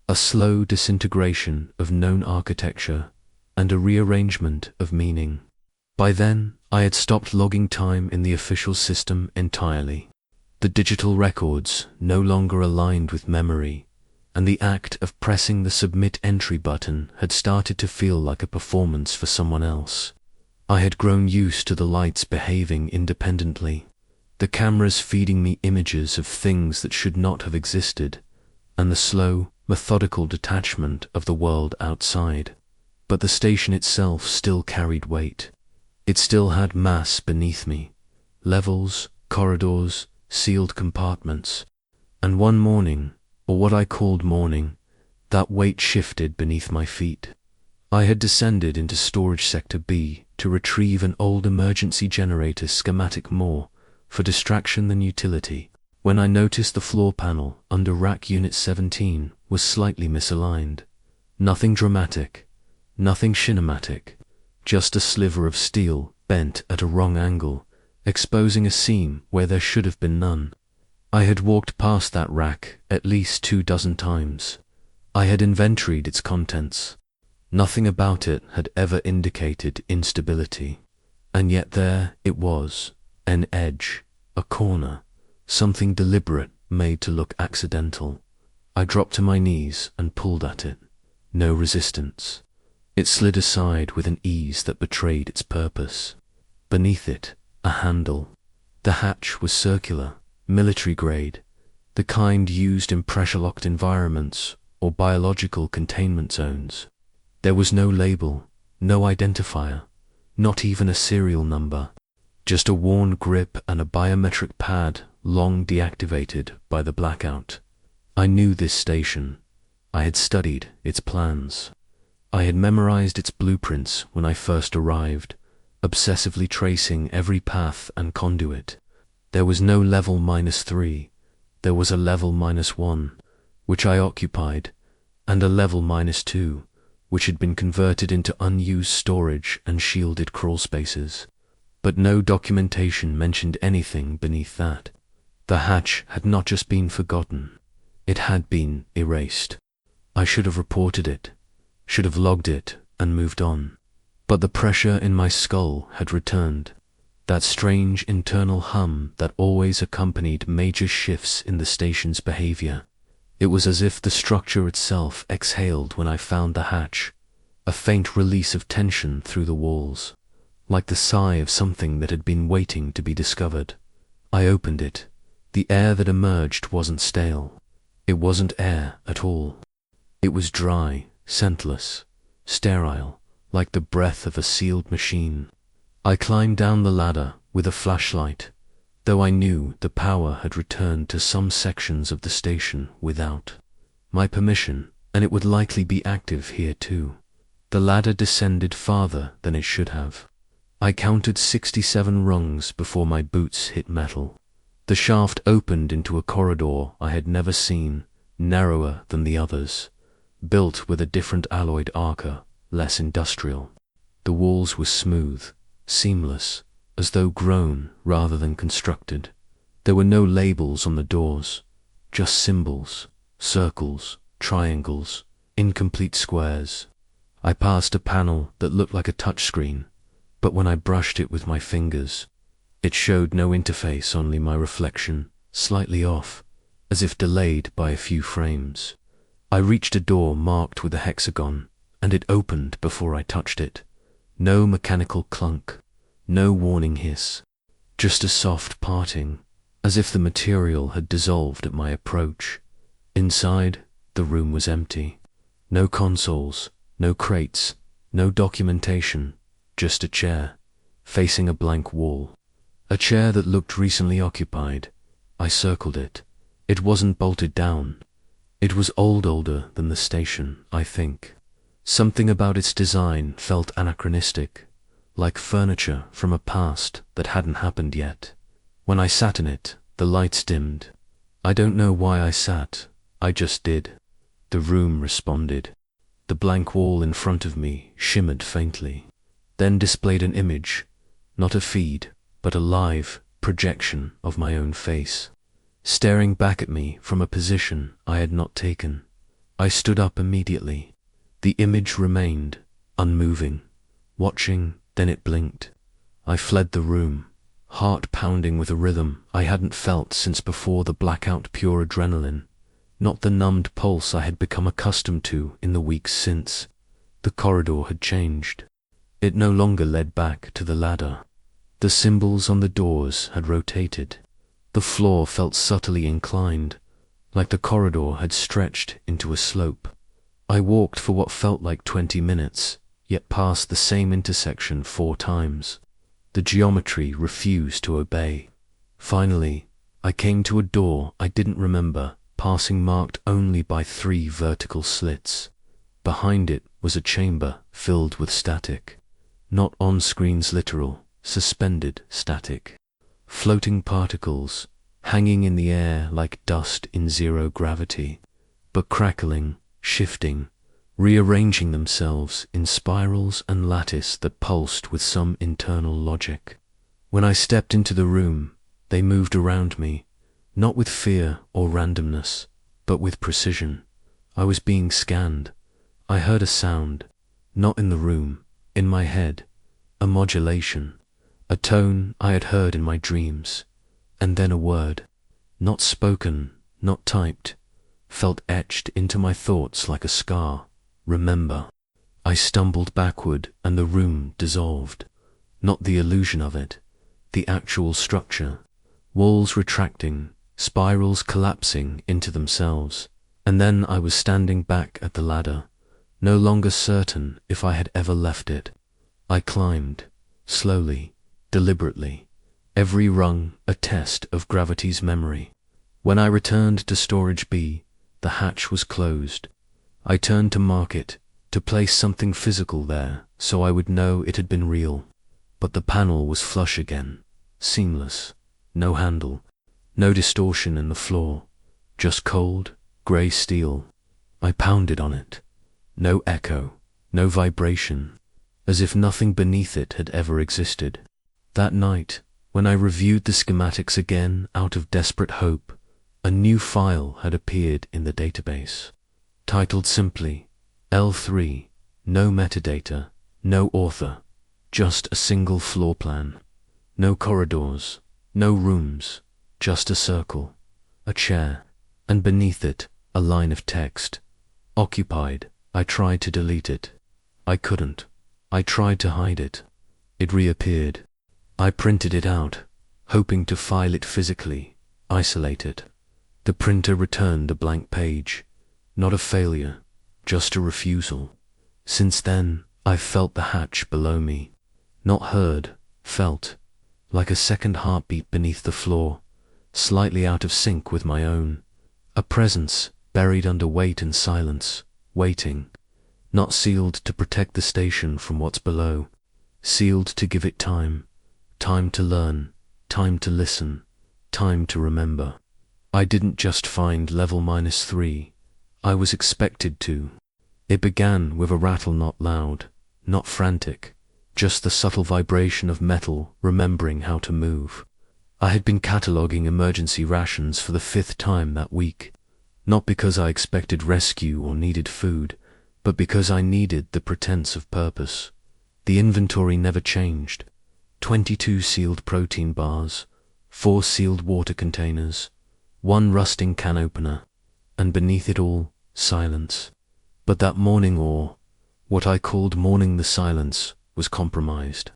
a slow disintegration of known architecture and a rearrangement of meaning. By then, I had stopped logging time in the official system entirely. The digital records no longer aligned with memory. and the act of pressing the submit entry button had started to feel like a performance for someone else. I had grown used to the lights behaving independently, the cameras feeding me images of things that should not have existed, and the slow, methodical detachment of the world outside. But the station itself still carried weight. It still had mass beneath me, levels, corridors, sealed compartments. And one morning, or what I called morning, that weight shifted beneath my feet. I had descended into storage sector B to retrieve an old emergency generator schematic more for distraction than utility, when I noticed the floor panel under rack unit 17 was slightly misaligned. Nothing dramatic, nothing cinematic, just a sliver of steel bent at a wrong angle, exposing a seam where there should have been none. I had walked past that rack at least 24 times. I had inventoried its contents. Nothing about it had ever indicated instability. And yet there it was, an edge, a corner, something deliberate made to look accidental. I dropped to my knees and pulled at it. No resistance. It slid aside with an ease that betrayed its purpose. Beneath it, a handle. The hatch was circular, military grade, the kind used in pressure-locked environments or biological containment zones. There was no label, no identifier, not even a serial number, just a worn grip and a biometric pad long deactivated by the blackout. I knew this station. I had studied its plans. I had memorized its blueprints when I first arrived, obsessively tracing every path and conduit. There was no level -3, there was a level -1, which I occupied, and a level -2, which had been converted into unused storage and shielded crawl spaces. But no documentation mentioned anything beneath that. The hatch had not just been forgotten, it had been erased. I should have reported it, should have logged it and moved on. But the pressure in my skull had returned, that strange internal hum that always accompanied major shifts in the station's behavior. It was as if the structure itself exhaled when I found the hatch, a faint release of tension through the walls, like the sigh of something that had been waiting to be discovered. I opened it. The air that emerged wasn't stale. It wasn't air at all. It was dry, scentless, sterile, like the breath of a sealed machine. I climbed down the ladder with a flashlight, though I knew the power had returned to some sections of the station without my permission, and it would likely be active here too. The ladder descended farther than it should have. I counted 67 rungs before my boots hit metal. The shaft opened into a corridor I had never seen, narrower than the others, built with a different alloyed archer, less industrial. The walls were smooth, seamless, as though grown rather than constructed. There were no labels on the doors, just symbols, circles, triangles, incomplete squares. I passed a panel that looked like a touchscreen, but when I brushed it with my fingers, it showed no interface, only my reflection, slightly off, as if delayed by a few frames. I reached a door marked with a hexagon, and it opened before I touched it. No mechanical clunk, no warning hiss, just a soft parting, as if the material had dissolved at my approach. Inside, the room was empty. No consoles, no crates, no documentation, just a chair, facing a blank wall. A chair that looked recently occupied. I circled it. It wasn't bolted down. It was older than the station, I think. Something about its design felt anachronistic, like furniture from a past that hadn't happened yet. When I sat in it, the lights dimmed. I don't know why I sat, I just did. The room responded. The blank wall in front of me shimmered faintly, then displayed an image, not a feed, but a live projection of my own face, staring back at me from a position I had not taken. I stood up immediately. The image remained, unmoving, watching, then it blinked. I fled the room, heart pounding with a rhythm I hadn't felt since before the blackout, pure adrenaline. not the numbed pulse I had become accustomed to in the weeks since. The corridor had changed. It no longer led back to the ladder. The symbols on the doors had rotated. The floor felt subtly inclined, like the corridor had stretched into a slope. I walked for what felt like 20 minutes, yet passed the same intersection 4 times. The geometry refused to obey. Finally, I came to a door I didn't remember passing, marked only by 3 vertical slits. Behind it was a chamber filled with static. Not on-screens literal, suspended static. Floating particles, hanging in the air like dust in zero gravity, but crackling, shifting, rearranging themselves in spirals and lattice that pulsed with some internal logic. When I stepped into the room, they moved around me, not with fear or randomness, but with precision. I was being scanned. I heard a sound, not in the room, in my head, a modulation, a tone I had heard in my dreams, and then a word, not spoken, not typed, felt etched into my thoughts like a scar. Remember. I stumbled backward and the room dissolved. Not the illusion of it, the actual structure. Walls retracting, spirals collapsing into themselves. And then I was standing back at the ladder, no longer certain if I had ever left it. I climbed, slowly, deliberately, every rung a test of gravity's memory. When I returned to storage B, the hatch was closed. I turned to mark it, to place something physical there so I would know it had been real. But the panel was flush again, seamless, no handle, no distortion in the floor, just cold, grey steel. I pounded on it. No echo, no vibration, as if nothing beneath it had ever existed. That night, when I reviewed the schematics again out of desperate hope, a new file had appeared in the database. Titled simply, L3, no metadata, no author, just a single floor plan. No corridors, no rooms, just a circle, a chair, and beneath it, a line of text. Occupied. I tried to delete it. I couldn't. I tried to hide it. It reappeared. I printed it out, hoping to file it physically, isolate it. The printer returned a blank page. Not a failure, just a refusal. Since then, I've felt the hatch below me. Not heard, felt, like a second heartbeat beneath the floor, slightly out of sync with my own. A presence buried under weight and silence, waiting, not sealed to protect the station from what's below, sealed to give it time, time to learn, time to listen, time to remember. I didn't just find level -3, I was expected to. It began with a rattle, not loud, not frantic, just the subtle vibration of metal remembering how to move. I had been cataloguing emergency rations for the 5th time that week, not because I expected rescue or needed food, but because I needed the pretense of purpose. The inventory never changed. 22 sealed protein bars, 4 sealed water containers, 1 rusting can opener, and beneath it all, silence. But that morning, or what I called mourning the silence, was compromised.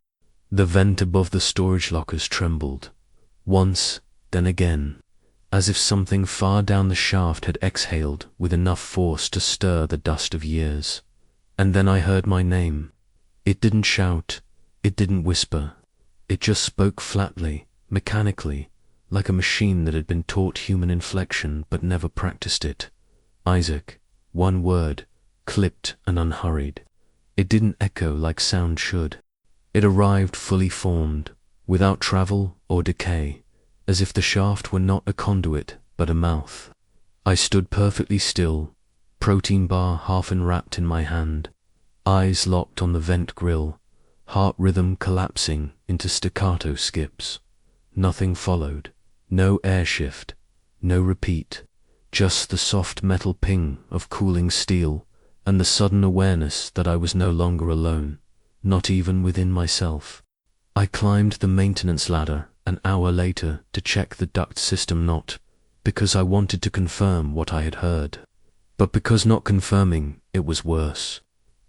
The vent above the storage lockers trembled. Once, then again, as if something far down the shaft had exhaled with enough force to stir the dust of years. And then I heard my name. It didn't shout, it didn't whisper, it just spoke flatly, mechanically, like a machine that had been taught human inflection but never practiced it. Isaac, one word, clipped and unhurried. It didn't echo like sound should. It arrived fully formed, without travel or decay, as if the shaft were not a conduit but a mouth. I stood perfectly still, protein bar half enwrapped in my hand, eyes locked on the vent grill, heart rhythm collapsing into staccato skips. Nothing followed, no air shift, no repeat, just the soft metal ping of cooling steel and the sudden awareness that I was no longer alone, not even within myself. I climbed the maintenance ladder an hour later to check the duct system not because I wanted to confirm what I had heard. But because not confirming it was worse.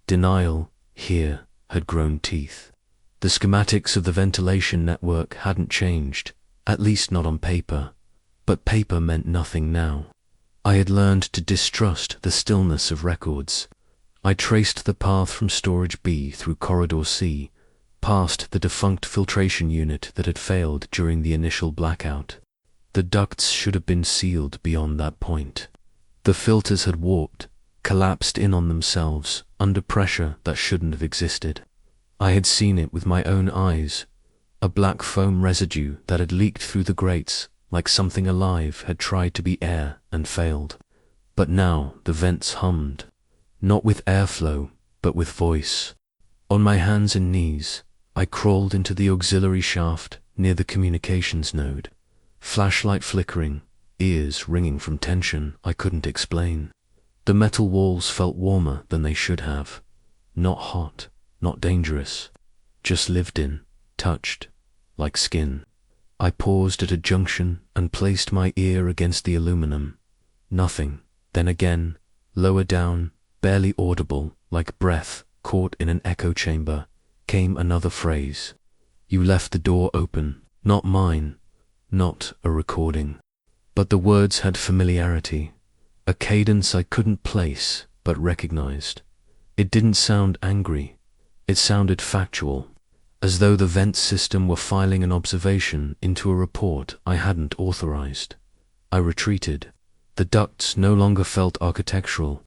Denial, here, had grown teeth. The schematics of the ventilation network hadn't changed, at least not on paper. But paper meant nothing now. I had learned to distrust the stillness of records. I traced the path from storage B through corridor C, past the defunct filtration unit that had failed during the initial blackout. The ducts should have been sealed beyond that point. The filters had warped, collapsed in on themselves, under pressure that shouldn't have existed. I had seen it with my own eyes, a black foam residue that had leaked through the grates like something alive had tried to be air and failed. But now the vents hummed, not with airflow, but with voice. On my hands and knees, I crawled into the auxiliary shaft near the communications node, flashlight flickering, ears ringing from tension I couldn't explain. The metal walls felt warmer than they should have. Not hot, not dangerous, just lived in, touched, like skin. I paused at a junction and placed my ear against the aluminum. Nothing. Then again, lower down, barely audible, like breath caught in an echo chamber, came another phrase. You left the door open, not mine, not a recording. But the words had familiarity, a cadence I couldn't place but recognized. It didn't sound angry. It sounded factual, as though the vent system were filing an observation into a report I hadn't authorized. I retreated. The ducts no longer felt architectural.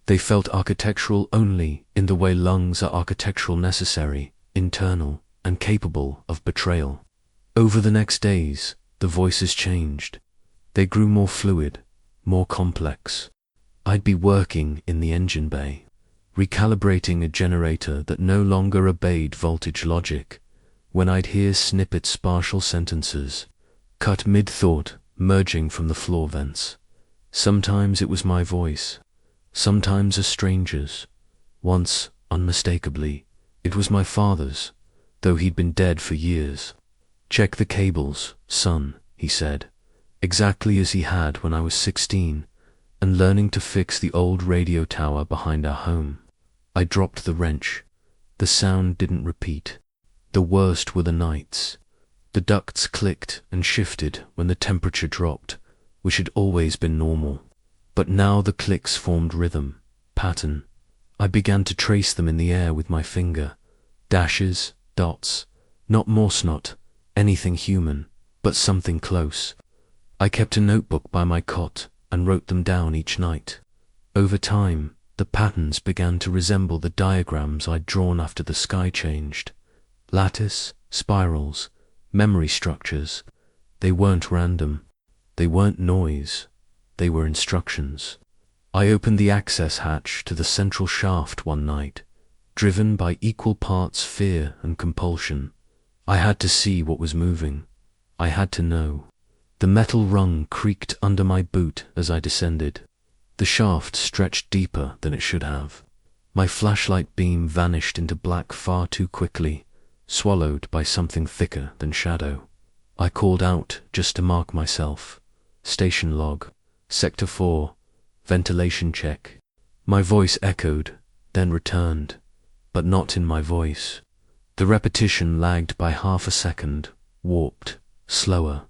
They felt architectural only in the way lungs are architectural, necessary, internal, and capable of betrayal. Over the next days, the voices changed. They grew more fluid, more complex. I'd be working in the engine bay, recalibrating a generator that no longer obeyed voltage logic, when I'd hear snippet spatial sentences, cut mid-thought, merging from the floor vents. Sometimes it was my voice, sometimes a stranger's. Once, unmistakably, it was my father's, though he'd been dead for years. Check the cables, son, he said, exactly as he had when I was 16, and learning to fix the old radio tower behind our home. I dropped the wrench. The sound didn't repeat. The worst were the nights. The ducts clicked and shifted when the temperature dropped, which had always been normal. But now the clicks formed rhythm, pattern. I began to trace them in the air with my finger. Dashes, dots, not Morse not, anything human, but something close. I kept a notebook by my cot and wrote them down each night. Over time, the patterns began to resemble the diagrams I'd drawn after the sky changed. Lattice, spirals, memory structures. They weren't random. They weren't noise. They were instructions. I opened the access hatch to the central shaft one night, driven by equal parts fear and compulsion. I had to see what was moving. I had to know. The metal rung creaked under my boot as I descended. The shaft stretched deeper than it should have. My flashlight beam vanished into black far too quickly, swallowed by something thicker than shadow. I called out just to mark myself. Station log, Sector 4, ventilation check. My voice echoed, then returned, but not in my voice. The repetition lagged by half a second, warped, slower.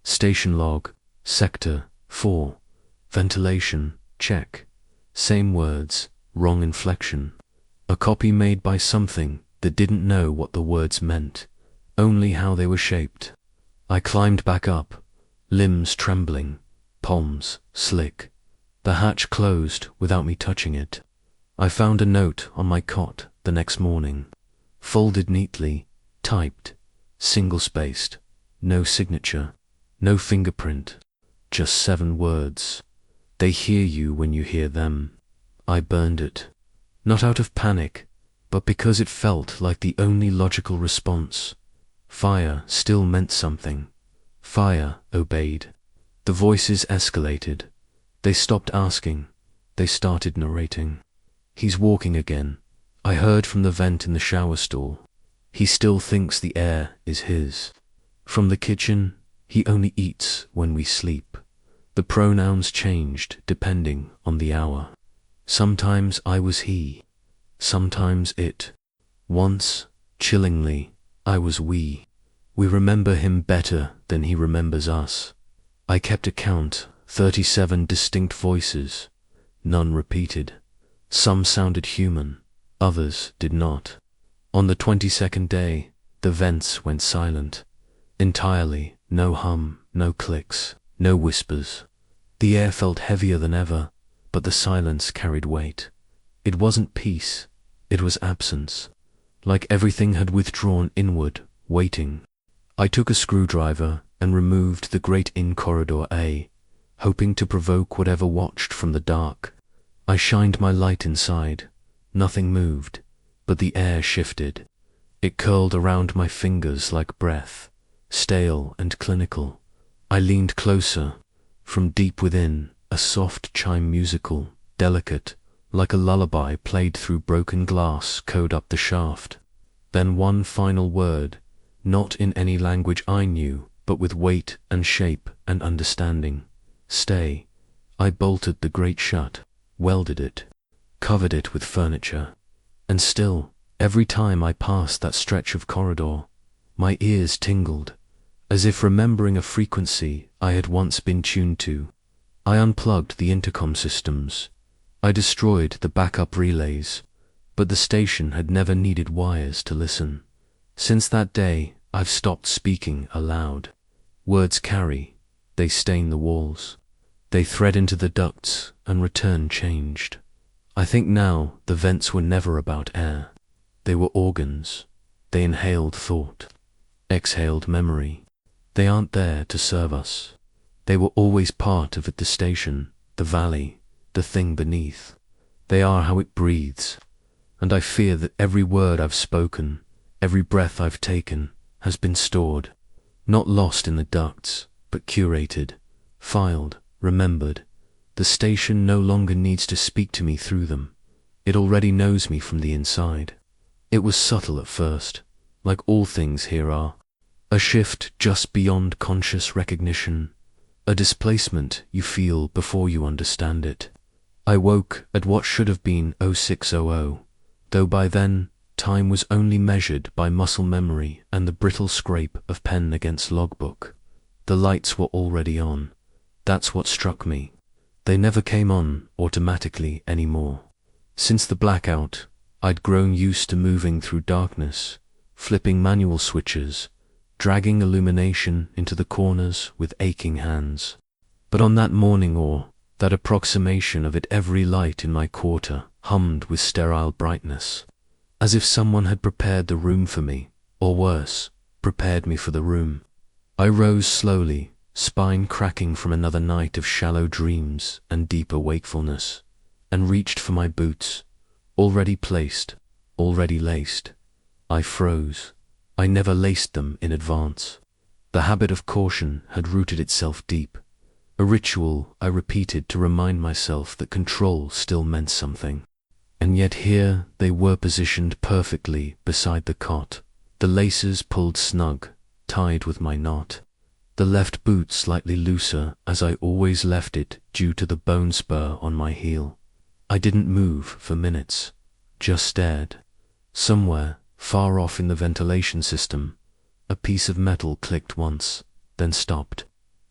Station log, Sector 4, ventilation check. Same words, wrong inflection. A copy made by something that didn't know what the words meant, only how they were shaped. I climbed back up, limbs trembling, palms slick. The hatch closed without me touching it. I found a note on my cot the next morning, folded neatly, typed, single-spaced, no signature, no fingerprint, just 7 words. They hear you when you hear them. I burned it, not out of panic, but because it felt like the only logical response. Fire still meant something. Fire obeyed. The voices escalated. They stopped asking. They started narrating. He's walking again. I heard from the vent in the shower stall. He still thinks the air is his. From the kitchen, he only eats when we sleep. The pronouns changed depending on the hour. Sometimes I was he, sometimes it. Once, chillingly, I was we. We remember him better than he remembers us. I kept a count, 37 distinct voices, none repeated. Some sounded human, others did not. On the 22nd day, the vents went silent. Entirely, no hum, no clicks, no whispers. The air felt heavier than ever, but the silence carried weight. It wasn't peace, it was absence. Like everything had withdrawn inward, waiting. I took a screwdriver and removed the grate in corridor A, hoping to provoke whatever watched from the dark. I shined my light inside. Nothing moved, but the air shifted. It curled around my fingers like breath, stale and clinical. I leaned closer. From deep within, a soft chime musical, delicate, like a lullaby played through broken glass, code up the shaft. Then one final word, not in any language I knew, but with weight and shape and understanding. Stay. I bolted the grate shut, welded it, covered it with furniture. And still, every time I passed that stretch of corridor, my ears tingled, as if remembering a frequency I had once been tuned to. I unplugged the intercom systems. I destroyed the backup relays, but the station had never needed wires to listen. Since that day, I've stopped speaking aloud. Words carry, they stain the walls. They thread into the ducts and return changed. I think now the vents were never about air. They were organs. They inhaled thought, exhaled memory. They aren't there to serve us. They were always part of it, the station, the valley, the thing beneath. They are how it breathes. And I fear that every word I've spoken, every breath I've taken, has been stored, not lost in the ducts, but curated, filed, remembered. The station no longer needs to speak to me through them. It already knows me from the inside. It was subtle at first, like all things here are. A shift just beyond conscious recognition, a displacement you feel before you understand it. I woke at what should have been 0600, though by then time was only measured by muscle memory and the brittle scrape of pen against logbook. The lights were already on. That's what struck me. They never came on automatically anymore. Since the blackout, I'd grown used to moving through darkness, flipping manual switches, dragging illumination into the corners with aching hands. But on that morning, or that approximation of it, every light in my quarter hummed with sterile brightness, as if someone had prepared the room for me, or worse, prepared me for the room. I rose slowly, spine cracking from another night of shallow dreams and deeper wakefulness, and reached for my boots, already placed, already laced. I froze. I never laced them in advance. The habit of caution had rooted itself deep, a ritual I repeated to remind myself that control still meant something. And yet here they were, positioned perfectly beside the cot, the laces pulled snug, tied with my knot. The left boot slightly looser, as I always left it, due to the bone spur on my heel. I didn't move for minutes, just stared. Somewhere, far off in the ventilation system, a piece of metal clicked once, then stopped.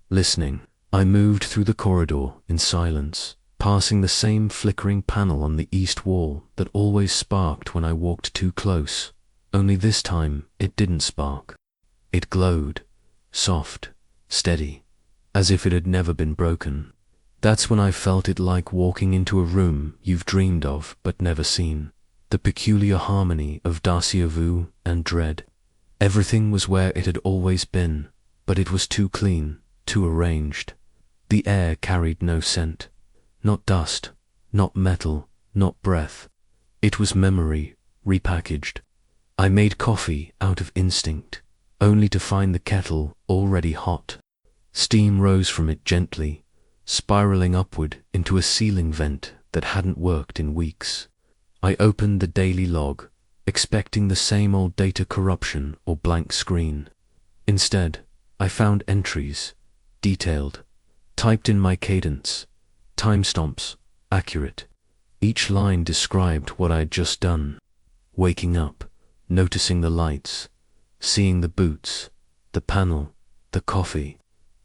Listening, I moved through the corridor in silence, passing the same flickering panel on the east wall that always sparked when I walked too close. Only this time, it didn't spark. It glowed, soft, steady, as if it had never been broken. That's when I felt it, like walking into a room you've dreamed of but never seen. The peculiar harmony of déjà vu and dread. Everything was where it had always been, but it was too clean, too arranged. The air carried no scent. Not dust, not metal, not breath. It was memory, repackaged. I made coffee out of instinct, only to find the kettle already hot. Steam rose from it gently, spiraling upward into a ceiling vent that hadn't worked in weeks. I opened the daily log, expecting the same old data corruption or blank screen. Instead, I found entries, detailed, typed in my cadence, timestamps, accurate. Each line described what I had just done. Waking up, noticing the lights, seeing the boots, the panel, the coffee.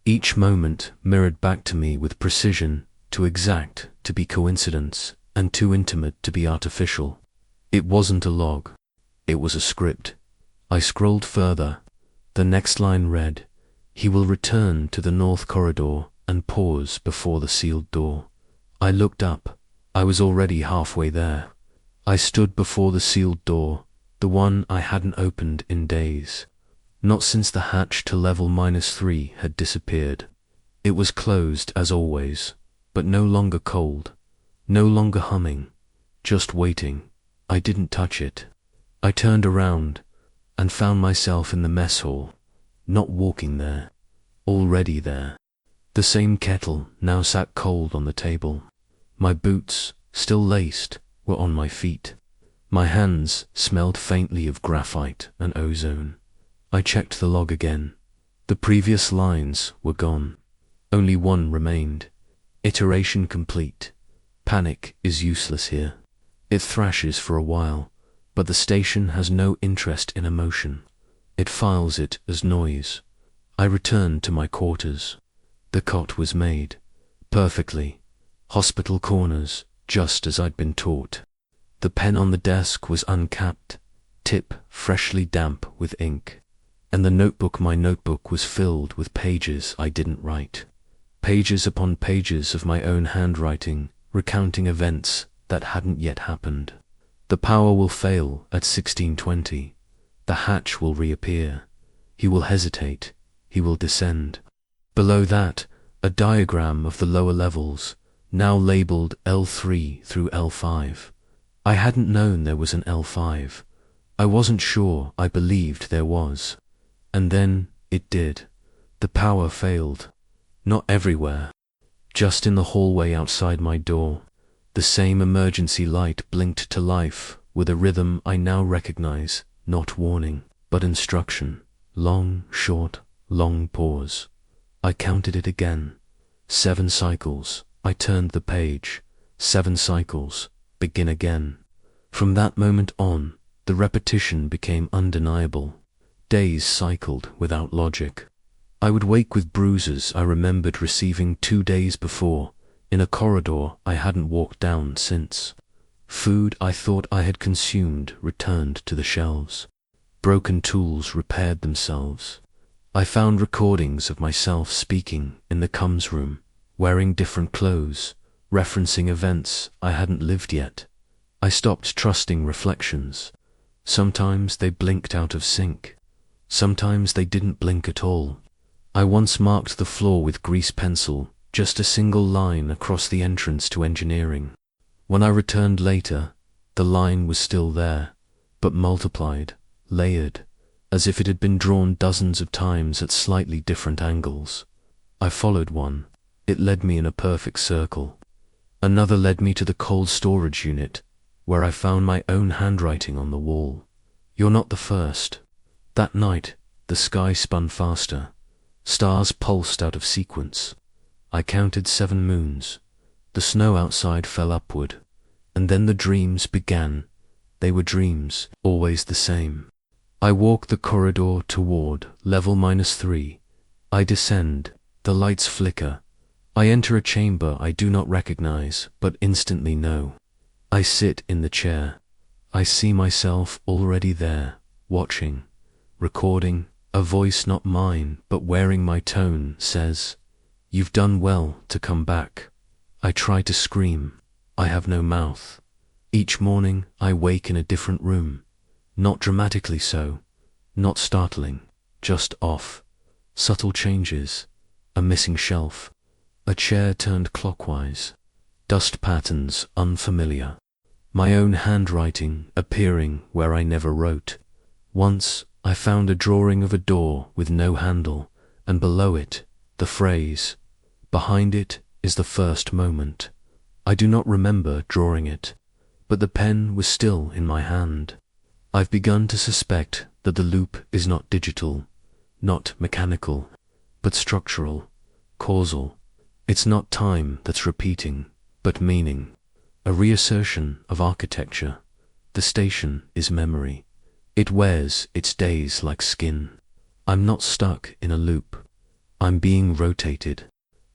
Each moment mirrored back to me with precision, too exact to be coincidence, and too intimate to be artificial. It wasn't a log. It was a script. I scrolled further. The next line read, "He will return to the north corridor and pause before the sealed door." I looked up. I was already halfway there. I stood before the sealed door, the one I hadn't opened in days. Not since the hatch to level -3 had disappeared. It was closed as always, but no longer cold, no longer humming, just waiting. I didn't touch it. I turned around and found myself in the mess hall, not walking there, already there. The same kettle now sat cold on the table. My boots, still laced, were on my feet. My hands smelled faintly of graphite and ozone. I checked the log again. The previous lines were gone. Only one remained. Iteration complete. Panic is useless here. It thrashes for a while, but the station has no interest in emotion. It files it as noise. I returned to my quarters. The cot was made. Perfectly. Hospital corners, just as I'd been taught. The pen on the desk was uncapped, tip freshly damp with ink. And my notebook was filled with pages I didn't write. Pages upon pages of my own handwriting, recounting events that hadn't yet happened. The power will fail at 1620. The hatch will reappear. He will hesitate. He will descend. Below that, a diagram of the lower levels, now labeled L3 through L5. I hadn't known there was an L5. I wasn't sure I believed there was. And then it did. The power failed. Not everywhere. Just in the hallway outside my door. The same emergency light blinked to life with a rhythm I now recognize, not warning, but instruction. Long, short, long pause. I counted it again. 7 cycles. I turned the page. 7 cycles. Begin again. From that moment on, the repetition became undeniable. Days cycled without logic. I would wake with bruises I remembered receiving 2 days before, in a corridor I hadn't walked down since. Food I thought I had consumed returned to the shelves. Broken tools repaired themselves. I found recordings of myself speaking in the comms room, wearing different clothes, referencing events I hadn't lived yet. I stopped trusting reflections. Sometimes they blinked out of sync. Sometimes they didn't blink at all. I once marked the floor with grease pencil, just a single line across the entrance to engineering. When I returned later, the line was still there, but multiplied, layered, as if it had been drawn dozens of times at slightly different angles. I followed one. It led me in a perfect circle. Another led me to the cold storage unit, where I found my own handwriting on the wall. "You're not the first." That night, the sky spun faster. Stars pulsed out of sequence. I counted 7 moons. The snow outside fell upward. And then the dreams began. They were dreams, always the same. I walk the corridor toward level -3. I descend. The lights flicker. I enter a chamber I do not recognize, but instantly know. I sit in the chair. I see myself already there, watching, recording. A voice not mine, but wearing my tone, says, "You've done well to come back." I try to scream. I have no mouth. Each morning I wake in a different room. Not dramatically so. Not startling. Just off. Subtle changes. A missing shelf. A chair turned clockwise. Dust patterns unfamiliar. My own handwriting appearing where I never wrote. Once I found a drawing of a door with no handle, and below it, the phrase, "Behind it is the first moment." I do not remember drawing it, but the pen was still in my hand. I've begun to suspect that the loop is not digital, not mechanical, but structural, causal. It's not time that's repeating, but meaning. A reassertion of architecture. The station is memory. It wears its days like skin. I'm not stuck in a loop. I'm being rotated,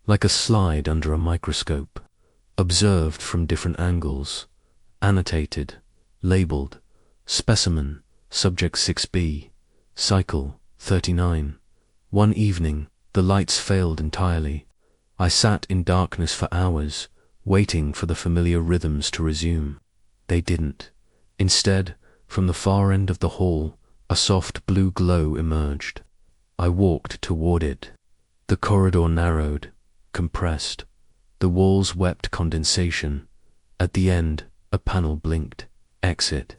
like a slide under a microscope, observed from different angles, annotated, labeled, specimen, subject 6b, cycle 39. One evening, the lights failed entirely. I sat in darkness for hours, waiting for the familiar rhythms to resume. They didn't. Instead, from the far end of the hall, a soft blue glow emerged. I walked toward it. The corridor narrowed, compressed. The walls wept condensation. At the end, a panel blinked. Exit.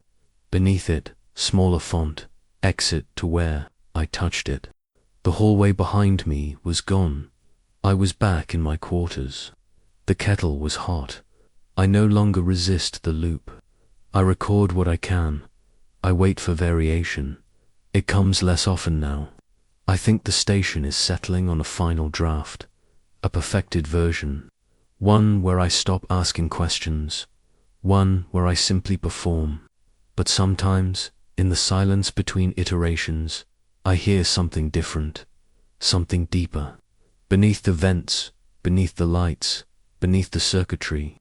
Beneath it, smaller font. Exit to where? I touched it. The hallway behind me was gone. I was back in my quarters. The kettle was hot. I no longer resist the loop. I record what I can. I wait for variation. It comes less often now. I think the station is settling on a final draft, a perfected version, one where I stop asking questions, one where I simply perform. But sometimes, in the silence between iterations, I hear something different, something deeper. Beneath the vents, beneath the lights, beneath the circuitry,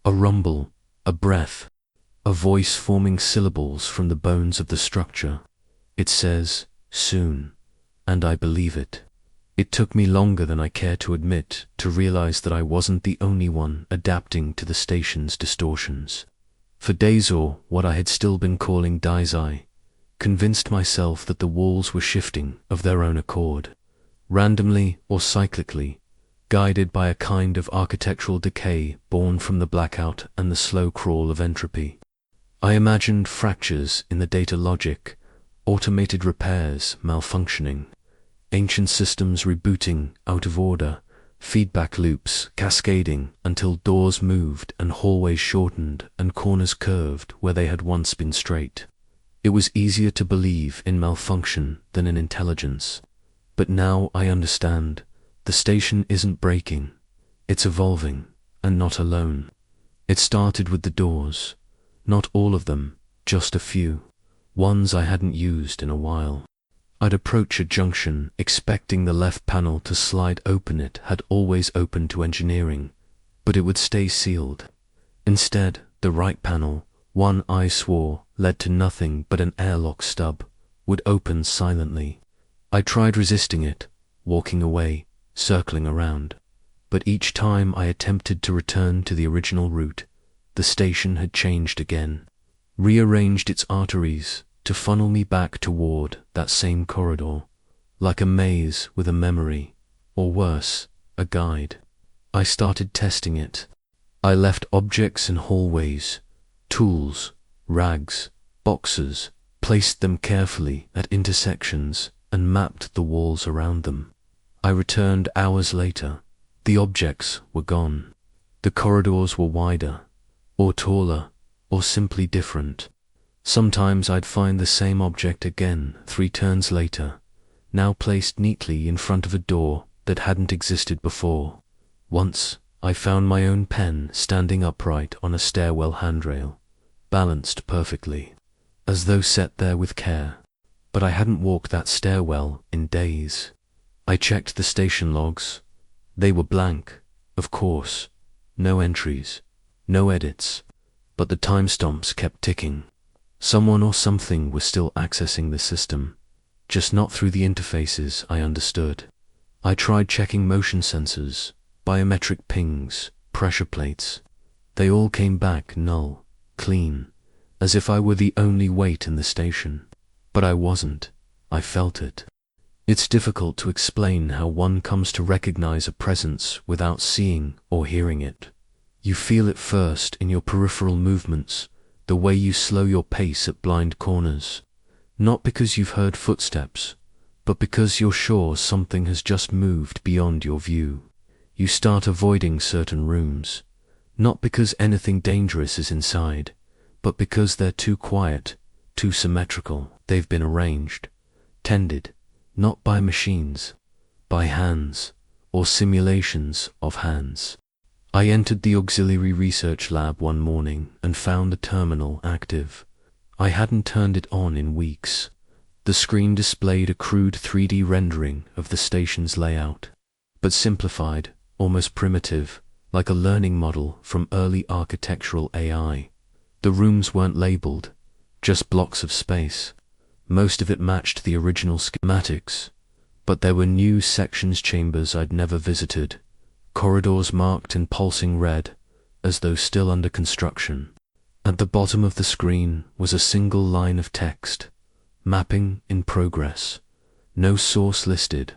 a rumble, a breath, a voice forming syllables from the bones of the structure. It says, soon, and I believe it. It took me longer than I care to admit to realize that I wasn't the only one adapting to the station's distortions. For days, or what I had still been calling Daisai, convinced myself that the walls were shifting of their own accord, randomly or cyclically, guided by a kind of architectural decay born from the blackout and the slow crawl of entropy. I imagined fractures in the data logic, automated repairs malfunctioning, ancient systems rebooting out of order, feedback loops cascading until doors moved and hallways shortened and corners curved where they had once been straight. It was easier to believe in malfunction than in intelligence. But now I understand. The station isn't breaking. It's evolving, and not alone. It started with the doors. Not all of them, just a few. Ones I hadn't used in a while. I'd approach a junction expecting the left panel to slide open. It had always opened to engineering, but it would stay sealed. Instead, the right panel, one I swore led to nothing but an airlock stub, would open silently. I tried resisting it, walking away, circling around. But each time I attempted to return to the original route, the station had changed again, rearranged its arteries to funnel me back toward that same corridor, like a maze with a memory, or worse, a guide. I started testing it. I left objects in hallways, tools, rags, boxes, placed them carefully at intersections, and mapped the walls around them. I returned hours later. The objects were gone. The corridors were wider, or taller, or simply different. Sometimes I'd find the same object again 3 turns later, now placed neatly in front of a door that hadn't existed before. Once, I found my own pen standing upright on a stairwell handrail, balanced perfectly, as though set there with care. But I hadn't walked that stairwell in days. I checked the station logs. They were blank, of course. No entries, no edits, but the timestamps kept ticking. Someone or something was still accessing the system, just not through the interfaces I understood. I tried checking motion sensors, biometric pings, pressure plates. They all came back null, clean, as if I were the only weight in the station. But I wasn't. I felt it. It's difficult to explain how one comes to recognize a presence without seeing or hearing it. You feel it first in your peripheral movements, the way you slow your pace at blind corners. Not because you've heard footsteps, but because you're sure something has just moved beyond your view. You start avoiding certain rooms, not because anything dangerous is inside, but because they're too quiet, too symmetrical. They've been arranged, tended, not by machines, by hands, or simulations of hands. I entered the auxiliary research lab one morning and found the terminal active. I hadn't turned it on in weeks. The screen displayed a crude 3D rendering of the station's layout, but simplified, almost primitive, like a learning model from early architectural AI. The rooms weren't labeled, just blocks of space. Most of it matched the original schematics, but there were new sections, chambers I'd never visited, corridors marked in pulsing red, as though still under construction. At the bottom of the screen was a single line of text, mapping in progress. No source listed,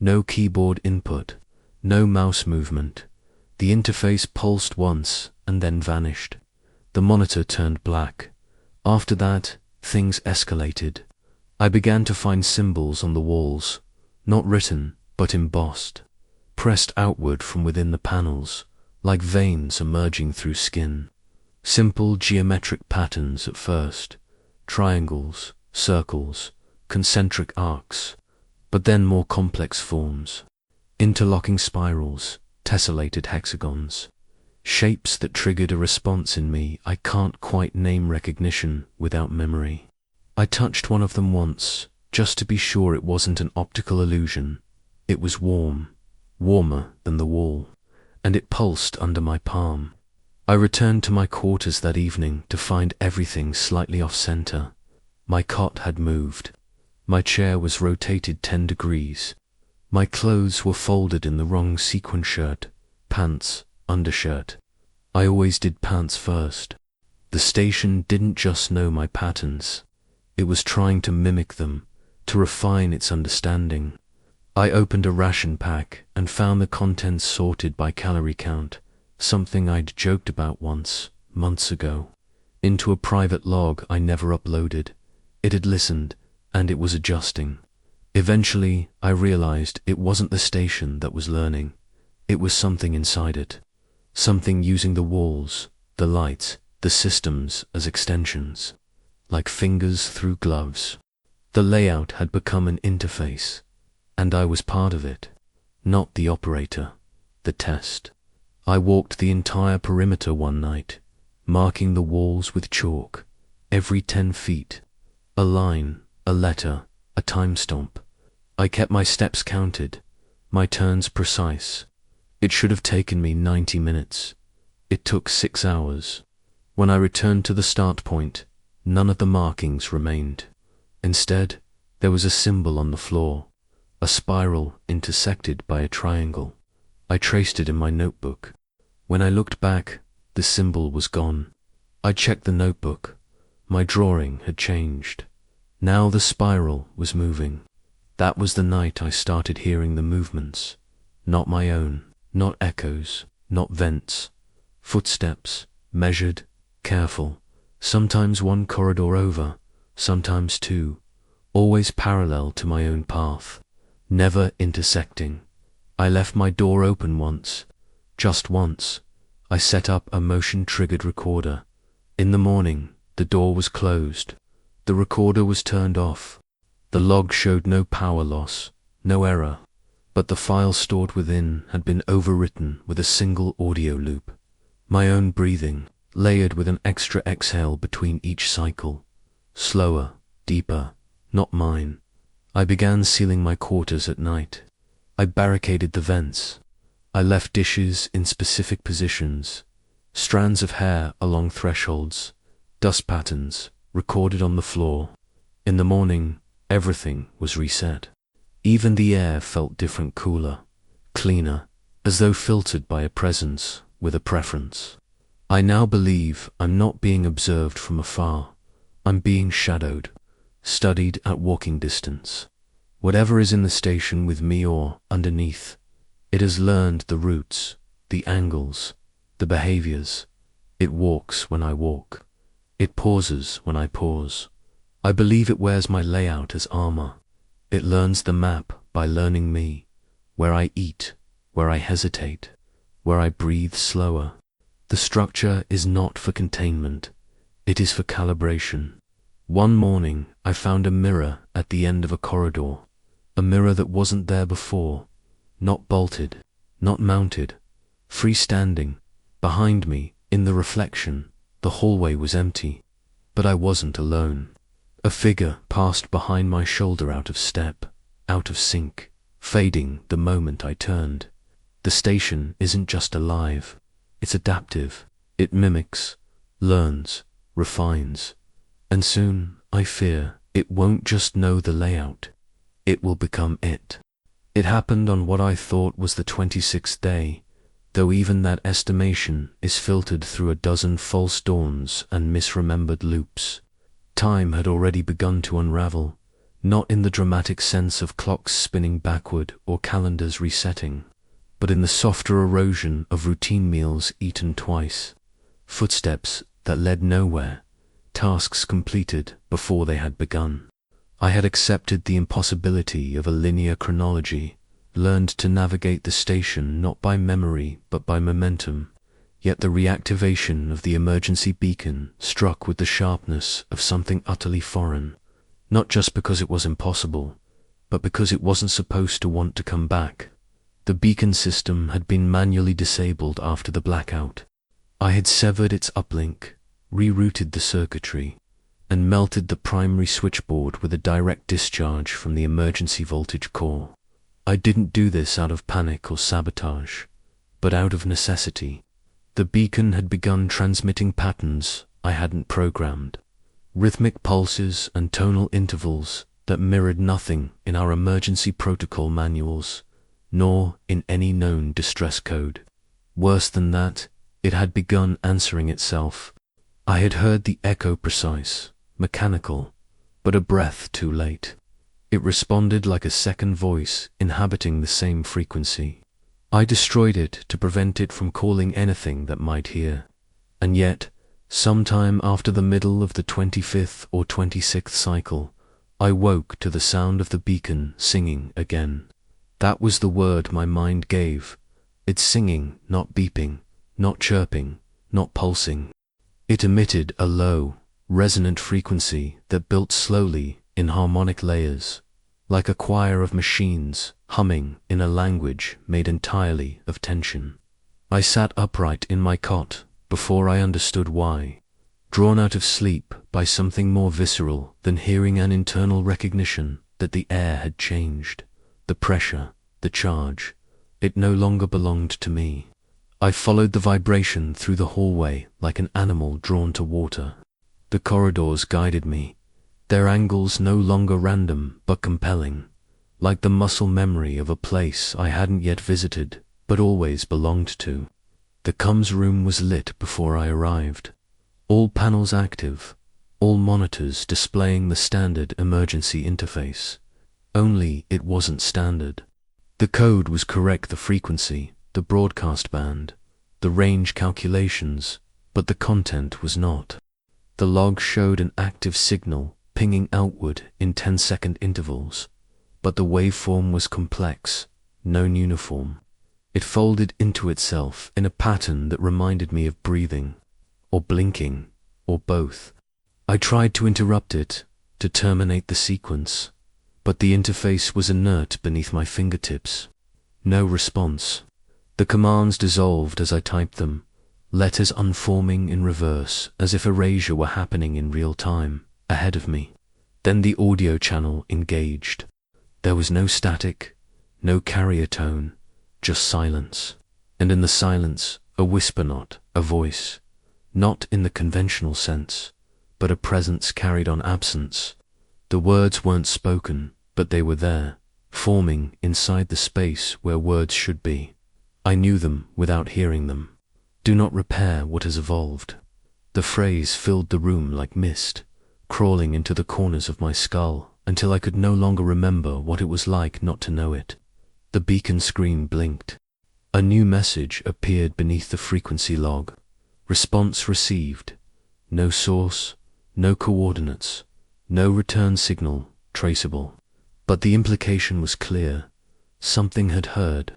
no keyboard input, no mouse movement. The interface pulsed once and then vanished. The monitor turned black. After that, things escalated. I began to find symbols on the walls, not written, but embossed, pressed outward from within the panels, like veins emerging through skin. Simple geometric patterns at first, triangles, circles, concentric arcs, but then more complex forms, interlocking spirals, tessellated hexagons, shapes that triggered a response in me I can't quite name, recognition without memory. I touched one of them once, just to be sure it wasn't an optical illusion. It was warm, warmer than the wall, and it pulsed under my palm. I returned to my quarters that evening to find everything slightly off-center. My cot had moved. My chair was rotated 10 degrees. My clothes were folded in the wrong sequin: shirt, pants, undershirt. I always did pants first. The station didn't just know my patterns. It was trying to mimic them, to refine its understanding. I opened a ration pack and found the contents sorted by calorie count, something I'd joked about once, months ago, into a private log I never uploaded. It had listened, and it was adjusting. Eventually, I realized it wasn't the station that was learning. It was something inside it. Something using the walls, the lights, the systems as extensions, like fingers through gloves. The layout had become an interface, and I was part of it, not the operator, the test. I walked the entire perimeter one night, marking the walls with chalk, every 10 feet. A line, a letter, a time stamp. I kept my steps counted, my turns precise. It should have taken me 90 minutes. It took 6 hours. When I returned to the start point, none of the markings remained. Instead, there was a symbol on the floor, a spiral intersected by a triangle. I traced it in my notebook. When I looked back, the symbol was gone. I checked the notebook. My drawing had changed. Now the spiral was moving. That was the night I started hearing the movements. Not my own, not echoes, not vents. Footsteps, measured, careful. Sometimes one corridor over, sometimes two. Always parallel to my own path. Never intersecting. I left my door open once. Just once. I set up a motion-triggered recorder. In the morning, the door was closed. The recorder was turned off. The log showed no power loss, no error, but the file stored within had been overwritten with a single audio loop. My own breathing, layered with an extra exhale between each cycle. Slower, deeper, not mine. I began sealing my quarters at night. I barricaded the vents. I left dishes in specific positions, strands of hair along thresholds, dust patterns recorded on the floor. In the morning, everything was reset. Even the air felt different, cooler, cleaner, as though filtered by a presence with a preference. I now believe I'm not being observed from afar. I'm being shadowed, studied at walking distance. Whatever is in the station with me or underneath, it has learned the routes, the angles, the behaviors. It walks when I walk. It pauses when I pause. I believe it wears my layout as armor. It learns the map by learning me, where I eat, where I hesitate, where I breathe slower. The structure is not for containment. It is for calibration. One morning, I found a mirror at the end of a corridor, a mirror that wasn't there before, not bolted, not mounted, freestanding. Behind me, in the reflection, the hallway was empty. But I wasn't alone. A figure passed behind my shoulder, out of step, out of sync, fading the moment I turned. The station isn't just alive, it's adaptive. It mimics, learns, refines. And soon, I fear, it won't just know the layout. It will become it. It happened on what I thought was the 26th day, though even that estimation is filtered through a dozen false dawns and misremembered loops. Time had already begun to unravel, not in the dramatic sense of clocks spinning backward or calendars resetting, but in the softer erosion of routine meals eaten twice, footsteps that led nowhere, tasks completed before they had begun. I had accepted the impossibility of a linear chronology, learned to navigate the station not by memory but by momentum, yet the reactivation of the emergency beacon struck with the sharpness of something utterly foreign, not just because it was impossible, but because it wasn't supposed to want to come back. The beacon system had been manually disabled after the blackout. I had severed its uplink, rerouted the circuitry, and melted the primary switchboard with a direct discharge from the emergency voltage core. I didn't do this out of panic or sabotage, but out of necessity. The beacon had begun transmitting patterns I hadn't programmed, rhythmic pulses and tonal intervals that mirrored nothing in our emergency protocol manuals, nor in any known distress code. Worse than that, it had begun answering itself. I had heard the echo, precise, mechanical, but a breath too late. It responded like a second voice inhabiting the same frequency. I destroyed it to prevent it from calling anything that might hear. And yet, sometime after the middle of the 25th or 26th cycle, I woke to the sound of the beacon singing again. That was the word my mind gave. It's singing, not beeping, not chirping, not pulsing. It emitted a low, resonant frequency that built slowly in harmonic layers, like a choir of machines humming in a language made entirely of tension. I sat upright in my cot before I understood why, drawn out of sleep by something more visceral than hearing an internal recognition that the air had changed, the pressure, the charge. It no longer belonged to me. I followed the vibration through the hallway like an animal drawn to water. The corridors guided me, their angles no longer random but compelling, like the muscle memory of a place I hadn't yet visited but always belonged to. The comms room was lit before I arrived, all panels active, all monitors displaying the standard emergency interface. Only it wasn't standard. The code was correct, the frequency, the broadcast band, the range calculations, but the content was not. The log showed an active signal pinging outward in 10-second intervals, but the waveform was complex, non-uniform. It folded into itself in a pattern that reminded me of breathing, or blinking, or both. I tried to interrupt it, to terminate the sequence, but the interface was inert beneath my fingertips. No response. The commands dissolved as I typed them, letters unforming in reverse as if erasure were happening in real time, ahead of me. Then the audio channel engaged. There was no static, no carrier tone, just silence. And in the silence, a whisper, not a voice. Not in the conventional sense, but a presence carried on absence. The words weren't spoken, but they were there, forming inside the space where words should be. I knew them without hearing them. Do not repair what has evolved. The phrase filled the room like mist, crawling into the corners of my skull until I could no longer remember what it was like not to know it. The beacon screen blinked. A new message appeared beneath the frequency log. Response received. No source, no coordinates, no return signal traceable. But the implication was clear. Something had heard,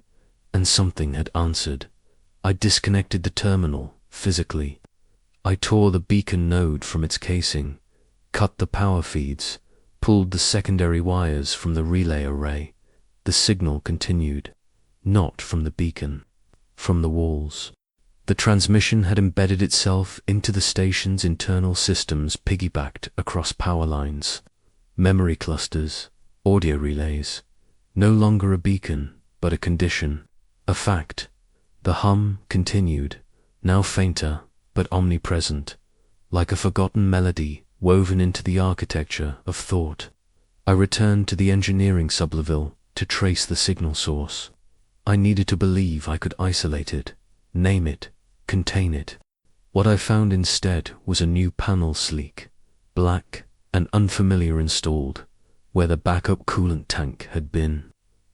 and something had answered. I disconnected the terminal, physically. I tore the beacon node from its casing, cut the power feeds, pulled the secondary wires from the relay array. The signal continued. not from the beacon, from the walls. The transmission had embedded itself into the station's internal systems, piggybacked across power lines, memory clusters, audio relays. No longer a beacon, but a condition, a fact. The hum continued, now fainter, but omnipresent, like a forgotten melody woven into the architecture of thought. I returned to the engineering sublevel to trace the signal source. I needed to believe I could isolate it, name it, contain it. What I found instead was a new panel, sleek, black, and unfamiliar, installed where the backup coolant tank had been.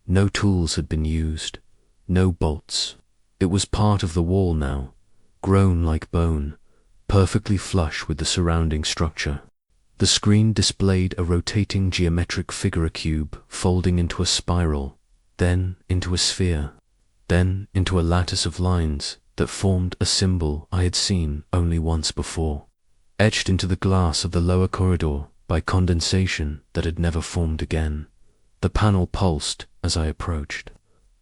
No tools had been used, no bolts. It was part of the wall now, grown like bone, perfectly flush with the surrounding structure. The screen displayed a rotating geometric figure, a cube folding into a spiral, then into a sphere, then into a lattice of lines that formed a symbol I had seen only once before, etched into the glass of the lower corridor by condensation that had never formed again. The panel pulsed as I approached.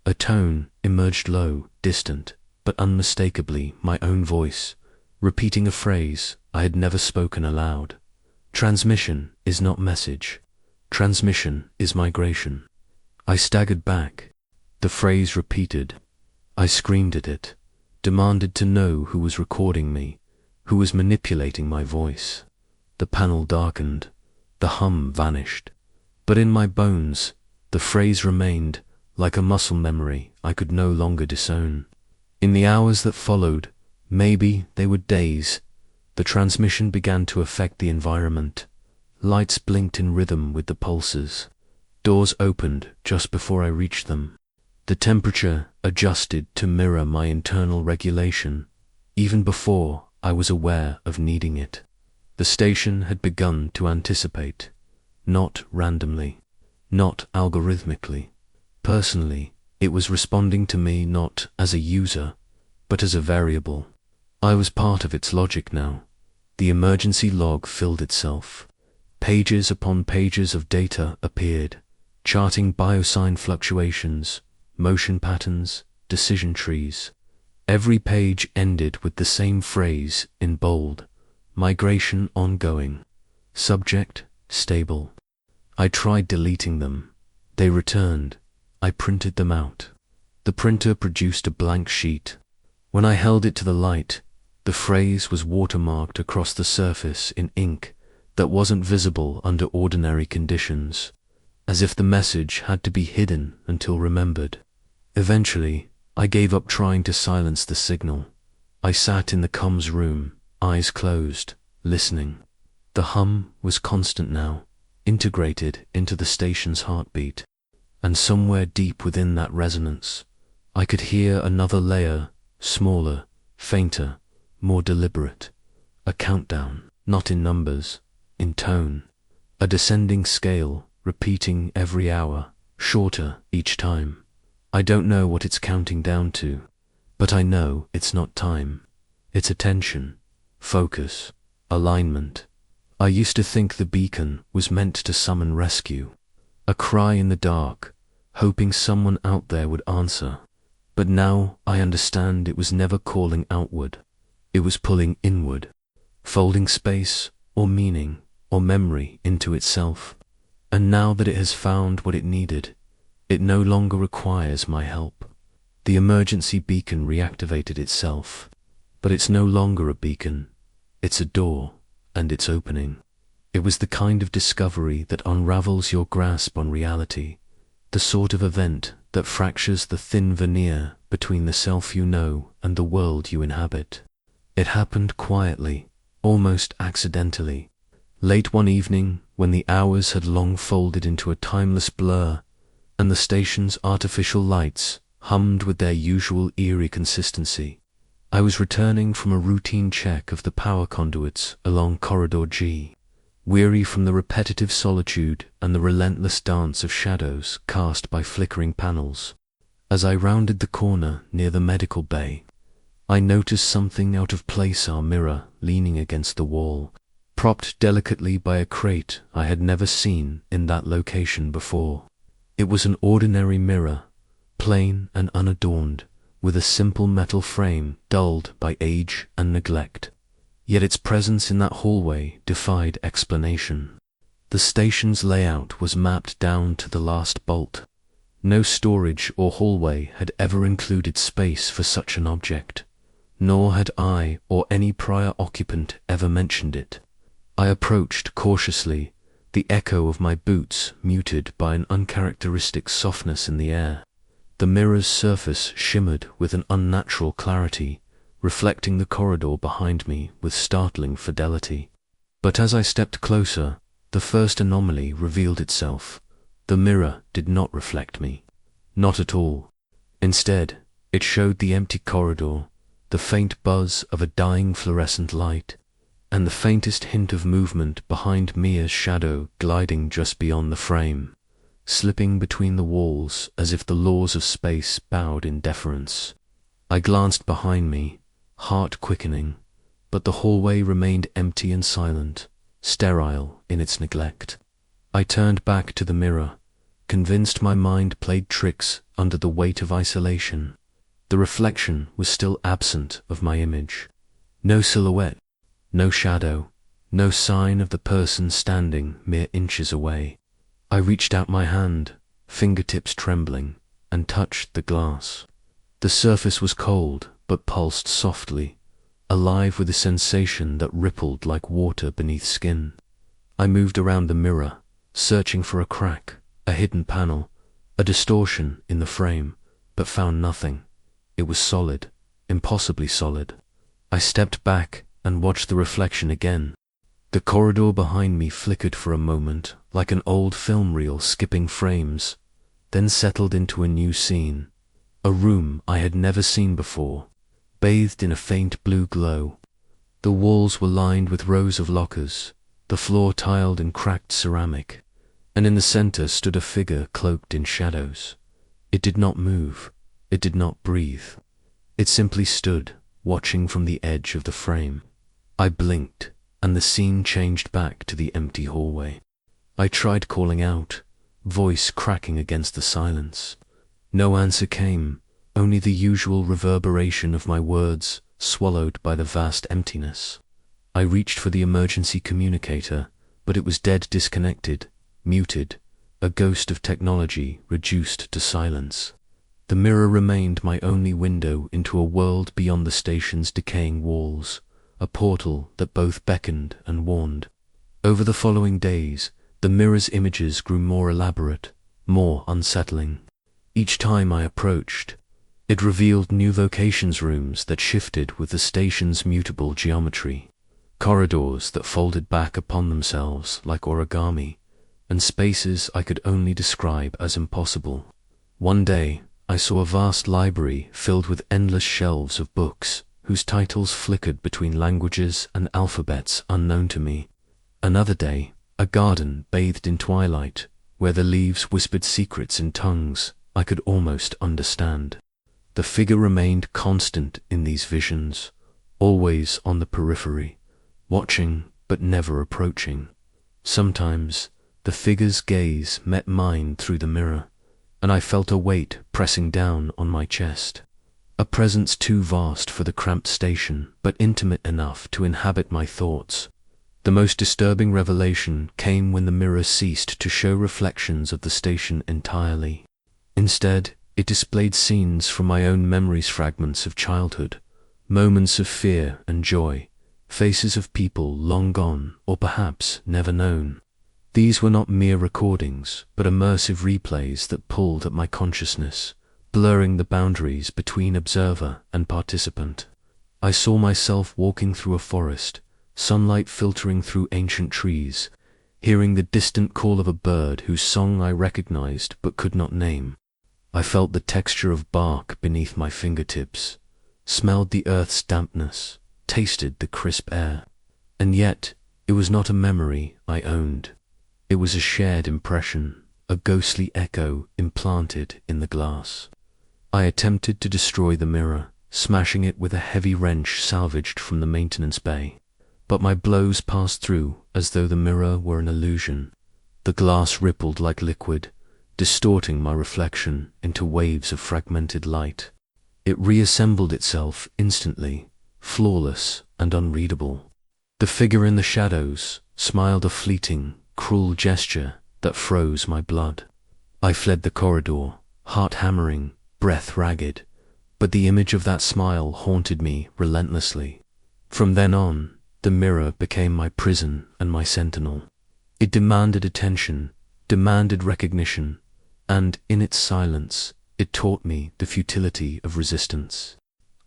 A tone emerged, low, distant, but unmistakably my own voice, repeating a phrase I had never spoken aloud. Transmission is not message. Transmission is migration. I staggered back. The phrase repeated. I screamed at it, demanded to know who was recording me, who was manipulating my voice. The panel darkened. The hum vanished. But in my bones, the phrase remained, like a muscle memory I could no longer disown. In the hours that followed, maybe they were days, the transmission began to affect the environment. Lights blinked in rhythm with the pulses. Doors opened just before I reached them. The temperature adjusted to mirror my internal regulation, even before I was aware of needing it. The station had begun to anticipate, not randomly, not algorithmically. Personally, it was responding to me not as a user, but as a variable. I was part of its logic now. The emergency log filled itself. Pages upon pages of data appeared, charting biosign fluctuations, motion patterns, decision trees. Every page ended with the same phrase in bold: migration ongoing. Subject, stable. I tried deleting them. They returned. I printed them out. The printer produced a blank sheet. When I held it to the light, the phrase was watermarked across the surface in ink that wasn't visible under ordinary conditions, as if the message had to be hidden until remembered. Eventually, I gave up trying to silence the signal. I sat in the comms room, eyes closed, listening. The hum was constant now, integrated into the station's heartbeat. And somewhere deep within that resonance, I could hear another layer, smaller, fainter, more deliberate. A countdown, not in numbers, in tone. A descending scale, repeating every hour, shorter each time. I don't know what it's counting down to, but I know it's not time. It's attention, focus, alignment. I used to think the beacon was meant to summon rescue. A cry in the dark, hoping someone out there would answer. But now I understand it was never calling outward. It was pulling inward, folding space or meaning or memory into itself. And now that it has found what it needed, it no longer requires my help. The emergency beacon reactivated itself, but it's no longer a beacon. It's a door, and it's opening. It was the kind of discovery that unravels your grasp on reality, the sort of event that fractures the thin veneer between the self you know and the world you inhabit. It happened quietly, almost accidentally, late one evening when the hours had long folded into a timeless blur, and the station's artificial lights hummed with their usual eerie consistency. I was returning from a routine check of the power conduits along Corridor G, weary from the repetitive solitude and the relentless dance of shadows cast by flickering panels. As I rounded the corner near the medical bay, I noticed something out of place. Our mirror leaning against the wall, propped delicately by a crate I had never seen in that location before. It was an ordinary mirror, plain and unadorned, with a simple metal frame dulled by age and neglect. Yet its presence in that hallway defied explanation. The station's layout was mapped down to the last bolt. No storage or hallway had ever included space for such an object, nor had I or any prior occupant ever mentioned it. I approached cautiously, the echo of my boots muted by an uncharacteristic softness in the air. The mirror's surface shimmered with an unnatural clarity, reflecting the corridor behind me with startling fidelity. But as I stepped closer, the first anomaly revealed itself. The mirror did not reflect me. Not at all. Instead, it showed the empty corridor, the faint buzz of a dying fluorescent light, and the faintest hint of movement behind Mia's shadow gliding just beyond the frame, slipping between the walls as if the laws of space bowed in deference. I glanced behind me, heart quickening, but the hallway remained empty and silent, sterile in its neglect. I turned back to the mirror, convinced my mind played tricks under the weight of isolation. The reflection was still absent of my image. No silhouette, no shadow, no sign of the person standing mere inches away. I reached out my hand, fingertips trembling, and touched the glass. The surface was cold, but pulsed softly, alive with a sensation that rippled like water beneath skin. I moved around the mirror, searching for a crack, a hidden panel, a distortion in the frame, but found nothing. It was solid, impossibly solid. I stepped back and watched the reflection again. The corridor behind me flickered for a moment, like an old film reel skipping frames, then settled into a new scene. A room I had never seen before, bathed in a faint blue glow. The walls were lined with rows of lockers, the floor tiled in cracked ceramic, and in the center stood a figure cloaked in shadows. It did not move, it did not breathe. It simply stood, watching from the edge of the frame. I blinked, and the scene changed back to the empty hallway. I tried calling out, voice cracking against the silence. No answer came, only the usual reverberation of my words, swallowed by the vast emptiness. I reached for the emergency communicator, but it was dead disconnected, muted, a ghost of technology reduced to silence. The mirror remained my only window into a world beyond the station's decaying walls, a portal that both beckoned and warned. Over the following days, the mirror's images grew more elaborate, more unsettling. Each time I approached, it revealed new vocations rooms that shifted with the station's mutable geometry, corridors that folded back upon themselves like origami, and spaces I could only describe as impossible. One day, I saw a vast library filled with endless shelves of books, whose titles flickered between languages and alphabets unknown to me. Another day, a garden bathed in twilight, where the leaves whispered secrets in tongues I could almost understand. The figure remained constant in these visions, always on the periphery, watching but never approaching. Sometimes, the figure's gaze met mine through the mirror, and I felt a weight pressing down on my chest. A presence too vast for the cramped station, but intimate enough to inhabit my thoughts. The most disturbing revelation came when the mirror ceased to show reflections of the station entirely. Instead, it displayed scenes from my own memories, fragments of childhood, moments of fear and joy, faces of people long gone or perhaps never known. These were not mere recordings, but immersive replays that pulled at my consciousness, blurring the boundaries between observer and participant. I saw myself walking through a forest, sunlight filtering through ancient trees, hearing the distant call of a bird whose song I recognized but could not name. I felt the texture of bark beneath my fingertips, smelled the earth's dampness, tasted the crisp air. And yet, it was not a memory I owned. It was a shared impression, a ghostly echo implanted in the glass. I attempted to destroy the mirror, smashing it with a heavy wrench salvaged from the maintenance bay. But my blows passed through as though the mirror were an illusion. The glass rippled like liquid, distorting my reflection into waves of fragmented light. It reassembled itself instantly, flawless and unreadable. The figure in the shadows smiled a fleeting, cruel gesture that froze my blood. I fled the corridor, heart hammering, breath ragged, but the image of that smile haunted me relentlessly. From then on, the mirror became my prison and my sentinel. It demanded attention, demanded recognition, and in its silence, it taught me the futility of resistance.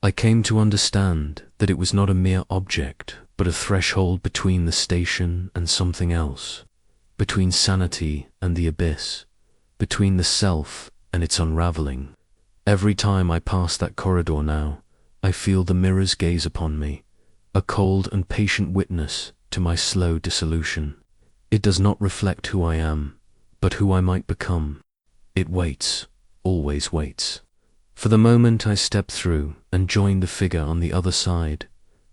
I came to understand that it was not a mere object, but a threshold between the station and something else, between sanity and the abyss, between the self and its unraveling. Every time I pass that corridor now, I feel the mirror's gaze upon me, a cold and patient witness to my slow dissolution. It does not reflect who I am, but who I might become. It waits, always waits, for the moment I step through and join the figure on the other side.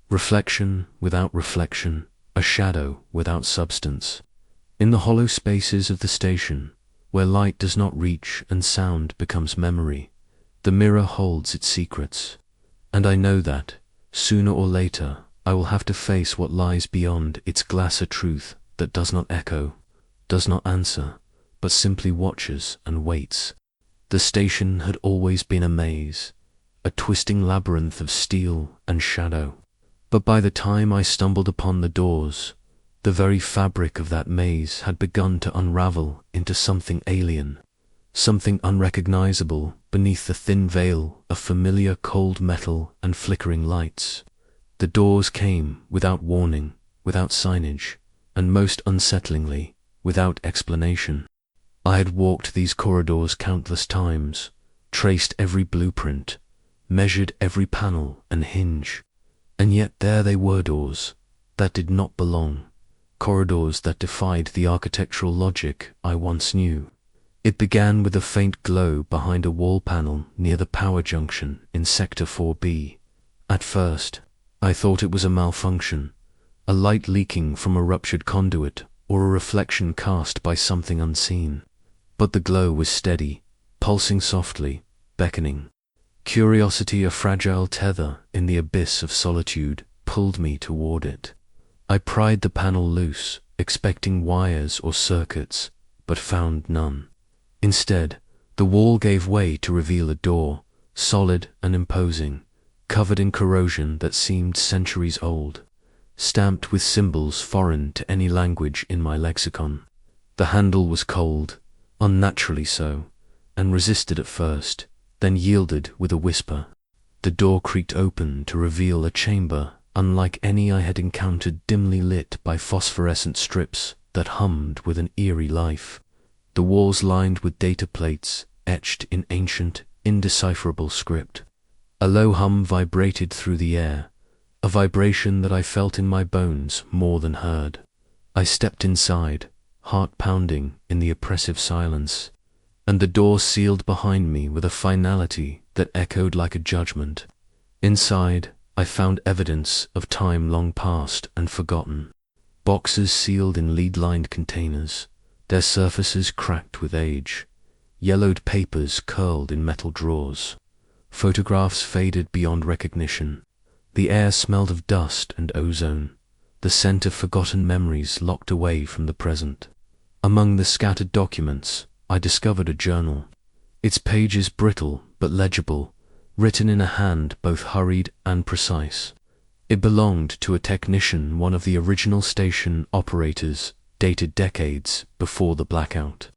Reflection without reflection, a shadow without substance. In the hollow spaces of the station, where light does not reach and sound becomes memory, the mirror holds its secrets. And I know that, sooner or later, I will have to face what lies beyond its glass, a truth that does not echo, does not answer, but simply watches and waits. The station had always been a maze, a twisting labyrinth of steel and shadow. But by the time I stumbled upon the doors, the very fabric of that maze had begun to unravel into something alien, something unrecognizable beneath the thin veil of familiar cold metal and flickering lights. The doors came without warning, without signage, and most unsettlingly, without explanation. I had walked these corridors countless times, traced every blueprint, measured every panel and hinge, and yet there they were, doors that did not belong, corridors that defied the architectural logic I once knew. It began with a faint glow behind a wall panel near the power junction in Sector 4B. At first, I thought it was a malfunction, a light leaking from a ruptured conduit or a reflection cast by something unseen. But the glow was steady, pulsing softly, beckoning. Curiosity, a fragile tether in the abyss of solitude, pulled me toward it. I pried the panel loose, expecting wires or circuits, but found none. Instead, the wall gave way to reveal a door, solid and imposing, covered in corrosion that seemed centuries old, stamped with symbols foreign to any language in my lexicon. The handle was cold, unnaturally so, and resisted at first, then yielded with a whisper. The door creaked open to reveal a chamber unlike any I had encountered, dimly lit by phosphorescent strips that hummed with an eerie life. The walls lined with data plates etched in ancient, indecipherable script. A low hum vibrated through the air, a vibration that I felt in my bones more than heard. I stepped inside, heart pounding in the oppressive silence, and the door sealed behind me with a finality that echoed like a judgment. Inside, I found evidence of time long past and forgotten. Boxes sealed in lead-lined containers, their surfaces cracked with age, yellowed papers curled in metal drawers, photographs faded beyond recognition. The air smelled of dust and ozone, the scent of forgotten memories locked away from the present. Among the scattered documents, I discovered a journal, its pages brittle but legible, written in a hand both hurried and precise. It belonged to a technician, one of the original station operators, dated decades before the blackout.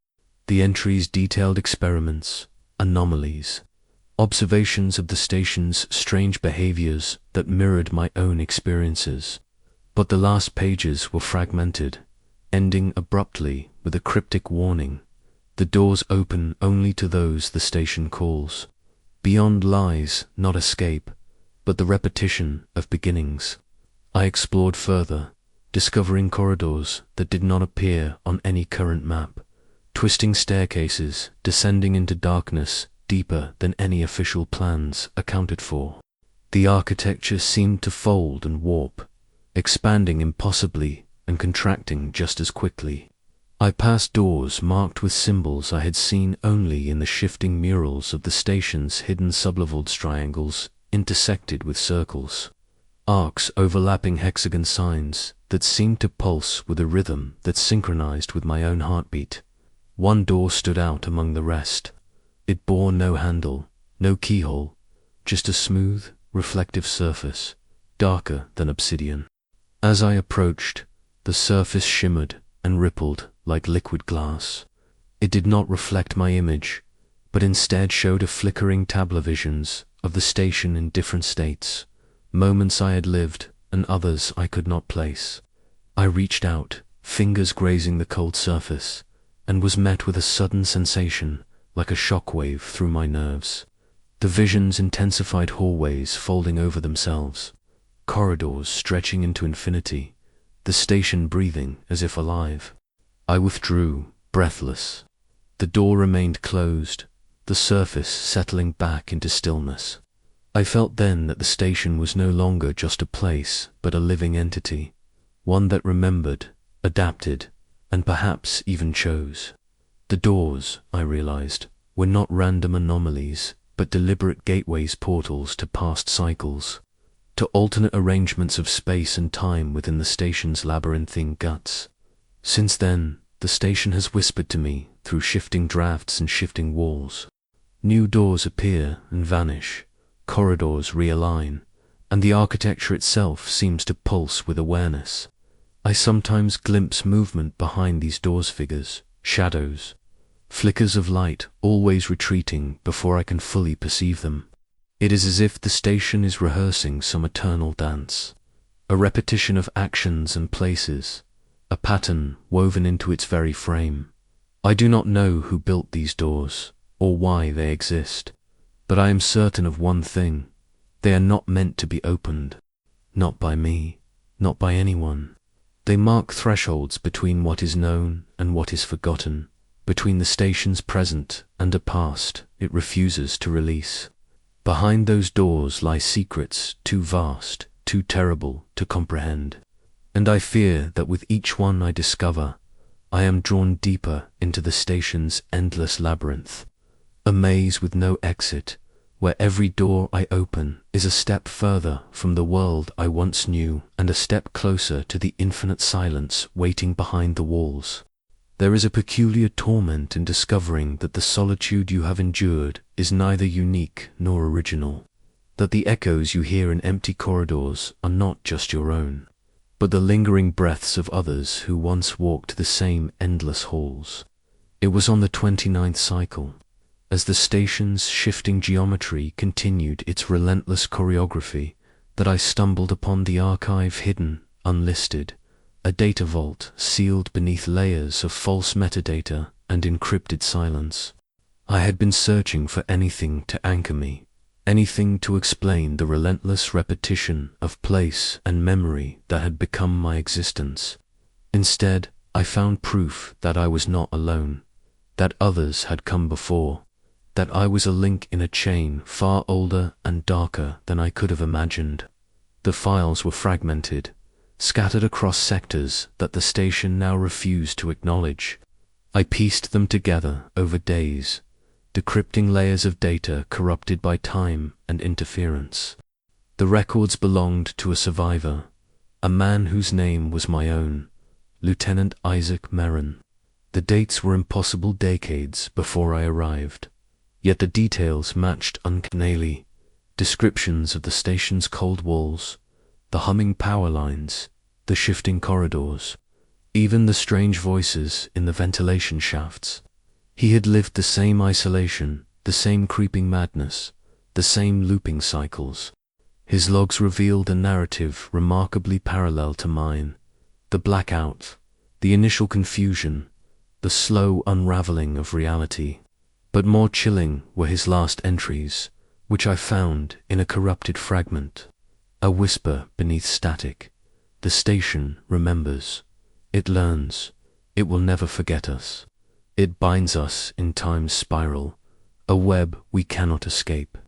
The entries detailed experiments, anomalies, observations of the station's strange behaviors that mirrored my own experiences. But the last pages were fragmented, ending abruptly with a cryptic warning: the doors open only to those the station calls. Beyond lies not escape, but the repetition of beginnings. I explored further, discovering corridors that did not appear on any current map, twisting staircases descending into darkness deeper than any official plans accounted for. The architecture seemed to fold and warp, expanding impossibly and contracting just as quickly. I passed doors marked with symbols I had seen only in the shifting murals of the station's hidden subleveled triangles intersected with circles, arcs overlapping hexagon signs that seemed to pulse with a rhythm that synchronized with my own heartbeat. One door stood out among the rest. It bore no handle, no keyhole, just a smooth, reflective surface, darker than obsidian. As I approached, the surface shimmered and rippled like liquid glass. It did not reflect my image, but instead showed a flickering tablevisions of the station in different states, moments I had lived and others I could not place. I reached out, fingers grazing the cold surface, and was met with a sudden sensation like a shockwave through my nerves. The visions intensified, hallways folding over themselves, corridors stretching into infinity, the station breathing as if alive. I withdrew, breathless. The door remained closed, the surface settling back into stillness. I felt then that the station was no longer just a place, but a living entity, one that remembered, adapted, and perhaps even chose. The doors, I realized, were not random anomalies, but deliberate gateways, portals to past cycles, to alternate arrangements of space and time within the station's labyrinthine guts. Since then, the station has whispered to me through shifting drafts and shifting walls. New doors appear and vanish, corridors realign, and the architecture itself seems to pulse with awareness. I sometimes glimpse movement behind these doors, figures, shadows, flickers of light, always retreating before I can fully perceive them. It is as if the station is rehearsing some eternal dance, a repetition of actions and places, a pattern woven into its very frame. I do not know who built these doors, or why they exist, but I am certain of one thing: they are not meant to be opened. Not by me, not by anyone. They mark thresholds between what is known and what is forgotten, between the station's present and a past it refuses to release. Behind those doors lie secrets too vast, too terrible to comprehend, and I fear that with each one I discover, I am drawn deeper into the station's endless labyrinth, a maze with no exit, where every door I open is a step further from the world I once knew and a step closer to the infinite silence waiting behind the walls. There is a peculiar torment in discovering that the solitude you have endured is neither unique nor original, that the echoes you hear in empty corridors are not just your own, but the lingering breaths of others who once walked the same endless halls. It was on the 29th cycle, as the station's shifting geometry continued its relentless choreography, that I stumbled upon the archive hidden, unlisted, a data vault sealed beneath layers of false metadata and encrypted silence. I had been searching for anything to anchor me, anything to explain the relentless repetition of place and memory that had become my existence. Instead, I found proof that I was not alone, that others had come before, that I was a link in a chain far older and darker than I could have imagined. The files were fragmented, scattered across sectors that the station now refused to acknowledge. I pieced them together over days, decrypting layers of data corrupted by time and interference. The records belonged to a survivor, a man whose name was my own, Lieutenant Isaac Merrin. The dates were impossible decades before I arrived, yet the details matched uncannily. Descriptions of the station's cold walls, the humming power lines, the shifting corridors, even the strange voices in the ventilation shafts. He had lived the same isolation, the same creeping madness, the same looping cycles. His logs revealed a narrative remarkably parallel to mine: the blackout, the initial confusion, the slow unraveling of reality. But more chilling were his last entries, which I found in a corrupted fragment, a whisper beneath static. The station remembers. It learns. It will never forget us. It binds us in time's spiral, a web we cannot escape.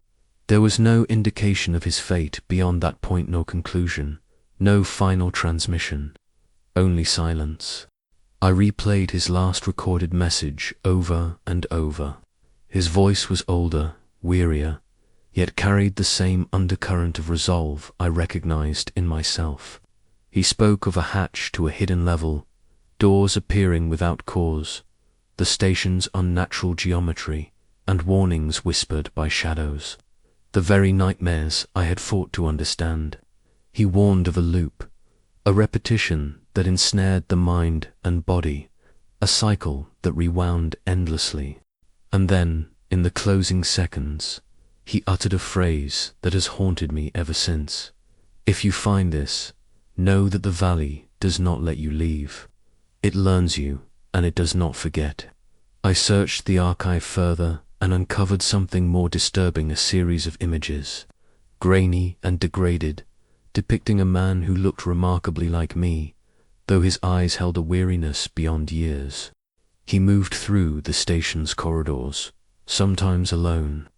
There was no indication of his fate beyond that point, no conclusion, no final transmission, only silence. I replayed his last recorded message over and over. His voice was older, wearier, yet carried the same undercurrent of resolve I recognized in myself. He spoke of a hatch to a hidden level, doors appearing without cause, the station's unnatural geometry, and warnings whispered by shadows. The very nightmares I had fought to understand. He warned of a loop, a repetition that ensnared the mind and body, a cycle that rewound endlessly. And then, in the closing seconds, he uttered a phrase that has haunted me ever since. If you find this, know that the valley does not let you leave. It learns you, and it does not forget. I searched the archive further and uncovered something more disturbing, a series of images, grainy and degraded, depicting a man who looked remarkably like me, though his eyes held a weariness beyond years. He moved through the station's corridors, sometimes alone,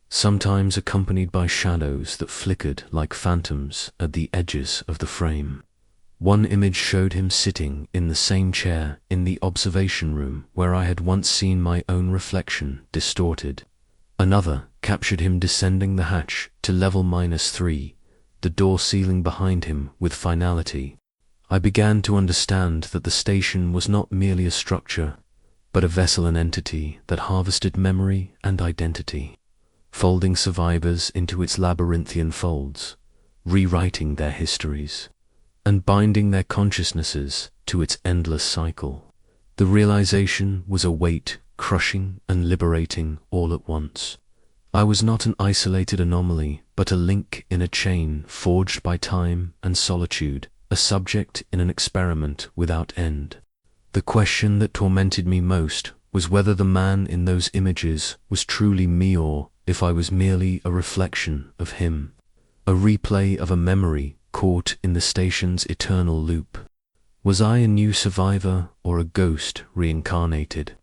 sometimes accompanied by shadows that flickered like phantoms at the edges of the frame. One image showed him sitting in the same chair in the observation room where I had once seen my own reflection distorted. Another captured him descending the hatch to level -3, the door sealing behind him with finality. I began to understand that the station was not merely a structure, but a vessel, an entity that harvested memory and identity, folding survivors into its labyrinthian folds, rewriting their histories, and binding their consciousnesses to its endless cycle. The realization was a weight, crushing and liberating all at once. I was not an isolated anomaly, but a link in a chain forged by time and solitude, a subject in an experiment without end. The question that tormented me most was whether the man in those images was truly me, or if I was merely a reflection of him, a replay of a memory caught in the station's eternal loop. Was I a new survivor or a ghost reincarnated?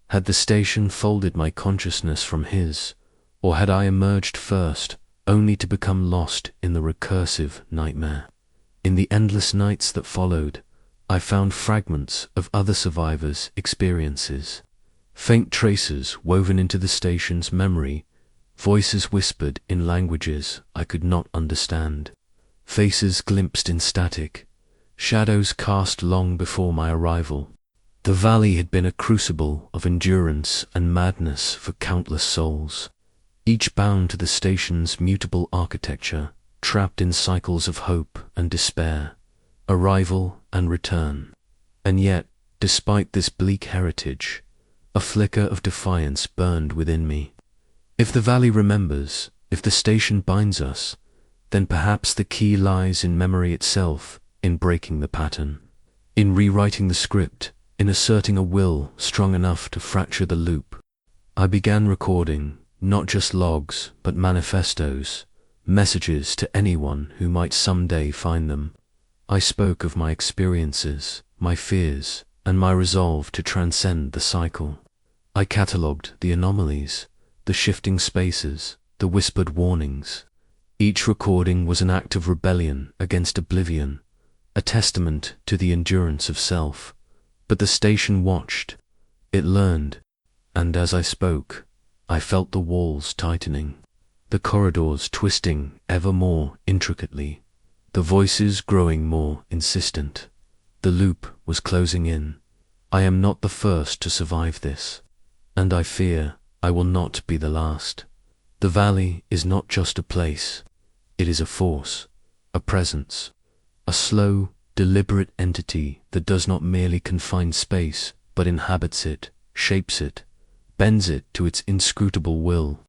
Had the station folded my consciousness from his, or had I emerged first, only to become lost in the recursive nightmare? In the endless nights that followed, I found fragments of other survivors' experiences, faint traces woven into the station's memory, voices whispered in languages I could not understand, faces glimpsed in static, shadows cast long before my arrival. The valley had been a crucible of endurance and madness for countless souls, each bound to the station's mutable architecture, trapped in cycles of hope and despair, arrival and return. And yet, despite this bleak heritage, a flicker of defiance burned within me. If the valley remembers, if the station binds us, then perhaps the key lies in memory itself, in breaking the pattern, in rewriting the script, in asserting a will strong enough to fracture the loop. I began recording, not just logs, but manifestos, messages to anyone who might someday find them. I spoke of my experiences, my fears, and my resolve to transcend the cycle. I catalogued the anomalies, the shifting spaces, the whispered warnings. Each recording was an act of rebellion against oblivion, a testament to the endurance of self. But the station watched, it learned, and as I spoke, I felt the walls tightening, the corridors twisting ever more intricately, the voices growing more insistent. The loop was closing in. I am not the first to survive this, and I fear I will not be the last. The valley is not just a place, it is a force, a presence, a slow, deliberate entity that does not merely confine space, but inhabits it, shapes it, bends it to its inscrutable will.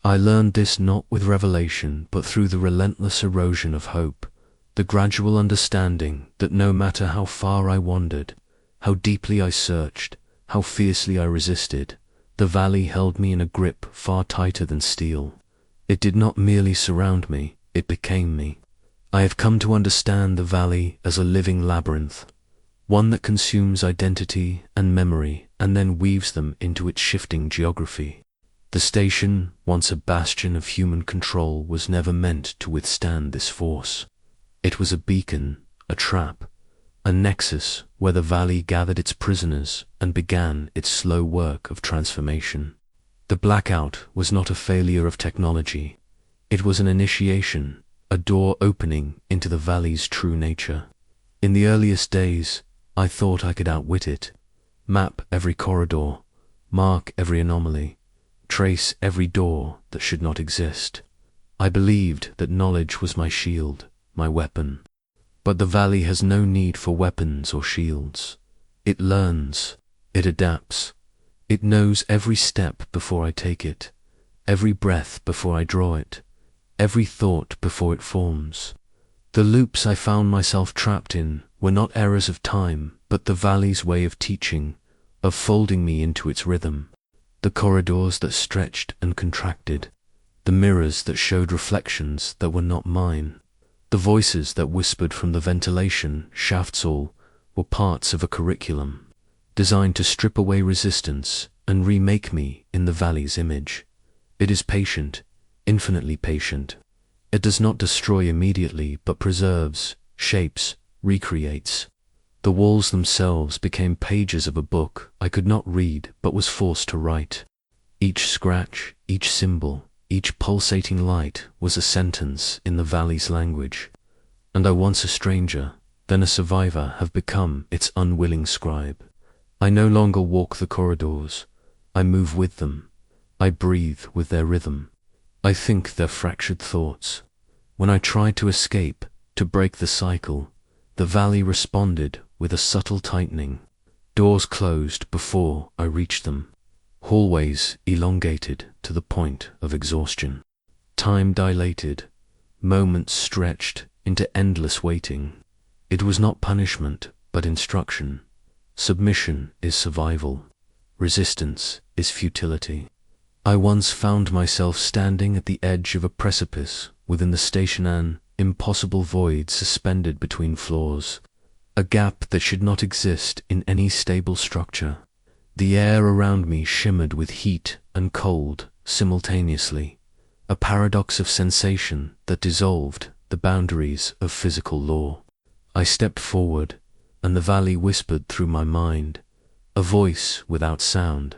I learned this not with revelation, but through the relentless erosion of hope, the gradual understanding that no matter how far I wandered, how deeply I searched, how fiercely I resisted, the valley held me in a grip far tighter than steel. It did not merely surround me, it became me. I have come to understand the valley as a living labyrinth, one that consumes identity and memory and then weaves them into its shifting geography. The station, once a bastion of human control, was never meant to withstand this force. It was a beacon, a trap, a nexus where the valley gathered its prisoners and began its slow work of transformation. The blackout was not a failure of technology. It was an initiation, a door opening into the valley's true nature. In the earliest days, I thought I could outwit it, map every corridor, mark every anomaly, trace every door that should not exist. I believed that knowledge was my shield, my weapon. But the valley has no need for weapons or shields. It learns, it adapts. It knows every step before I take it, every breath before I draw it, every thought before it forms. The loops I found myself trapped in were not errors of time, but the valley's way of teaching, of folding me into its rhythm. The corridors that stretched and contracted, the mirrors that showed reflections that were not mine, the voices that whispered from the ventilation shafts, all were parts of a curriculum designed to strip away resistance and remake me in the valley's image. It is patient, infinitely patient. It does not destroy immediately, but preserves, shapes, recreates. The walls themselves became pages of a book I could not read but was forced to write. Each scratch, each symbol, each pulsating light was a sentence in the valley's language. And I, once a stranger, then a survivor, have become its unwilling scribe. I no longer walk the corridors. I move with them. I breathe with their rhythm. I think their fractured thoughts. When I tried to escape, to break the cycle, the valley responded with a subtle tightening. Doors closed before I reached them. Hallways elongated to the point of exhaustion. Time dilated. Moments stretched into endless waiting. It was not punishment, but instruction. Submission is survival. Resistance is futility. I once found myself standing at the edge of a precipice within the station, an impossible void suspended between floors, a gap that should not exist in any stable structure. The air around me shimmered with heat and cold simultaneously, a paradox of sensation that dissolved the boundaries of physical law. I stepped forward, and the valley whispered through my mind, a voice without sound.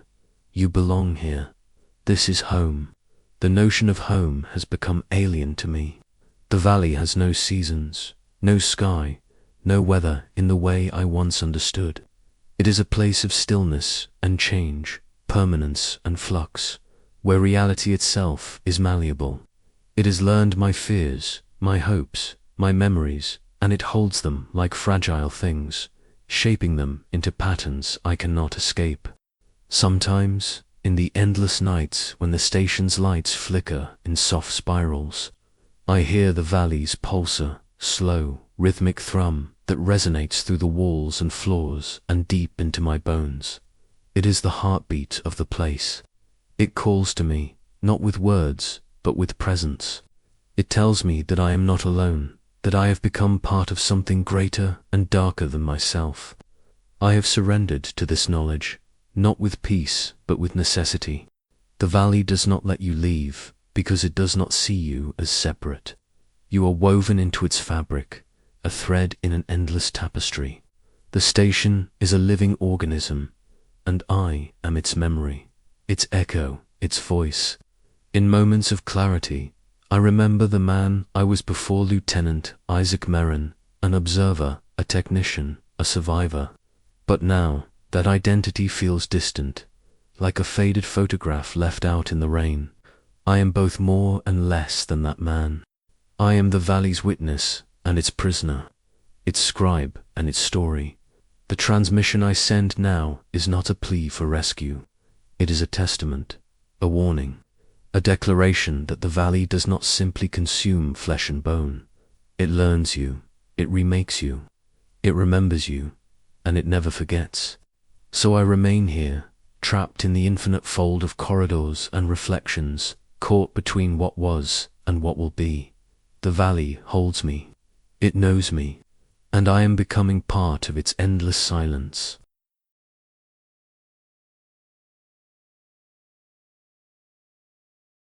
You belong here. This is home. The notion of home has become alien to me. The valley has no seasons, no sky, no weather in the way I once understood. It is a place of stillness and change, permanence and flux, where reality itself is malleable. It has learned my fears, my hopes, my memories, and it holds them like fragile things, shaping them into patterns I cannot escape. Sometimes, in the endless nights when the station's lights flicker in soft spirals, I hear the valley's pulsar, slow, rhythmic thrum that resonates through the walls and floors and deep into my bones. It is the heartbeat of the place. It calls to me, not with words, but with presence. It tells me that I am not alone, that I have become part of something greater and darker than myself. I have surrendered to this knowledge, not with peace, but with necessity. The valley does not let you leave, because it does not see you as separate. You are woven into its fabric, a thread in an endless tapestry. The station is a living organism, and I am its memory, its echo, its voice. In moments of clarity, I remember the man I was before Lieutenant Isaac Merrin, an observer, a technician, a survivor. But now, that identity feels distant, like a faded photograph left out in the rain. I am both more and less than that man. I am the valley's witness and its prisoner, its scribe and its story. The transmission I send now is not a plea for rescue. It is a testament, a warning, a declaration that the valley does not simply consume flesh and bone. It learns you, it remakes you, it remembers you, and it never forgets. So I remain here, trapped in the infinite fold of corridors and reflections, caught between what was and what will be. The valley holds me, it knows me, and I am becoming part of its endless silence.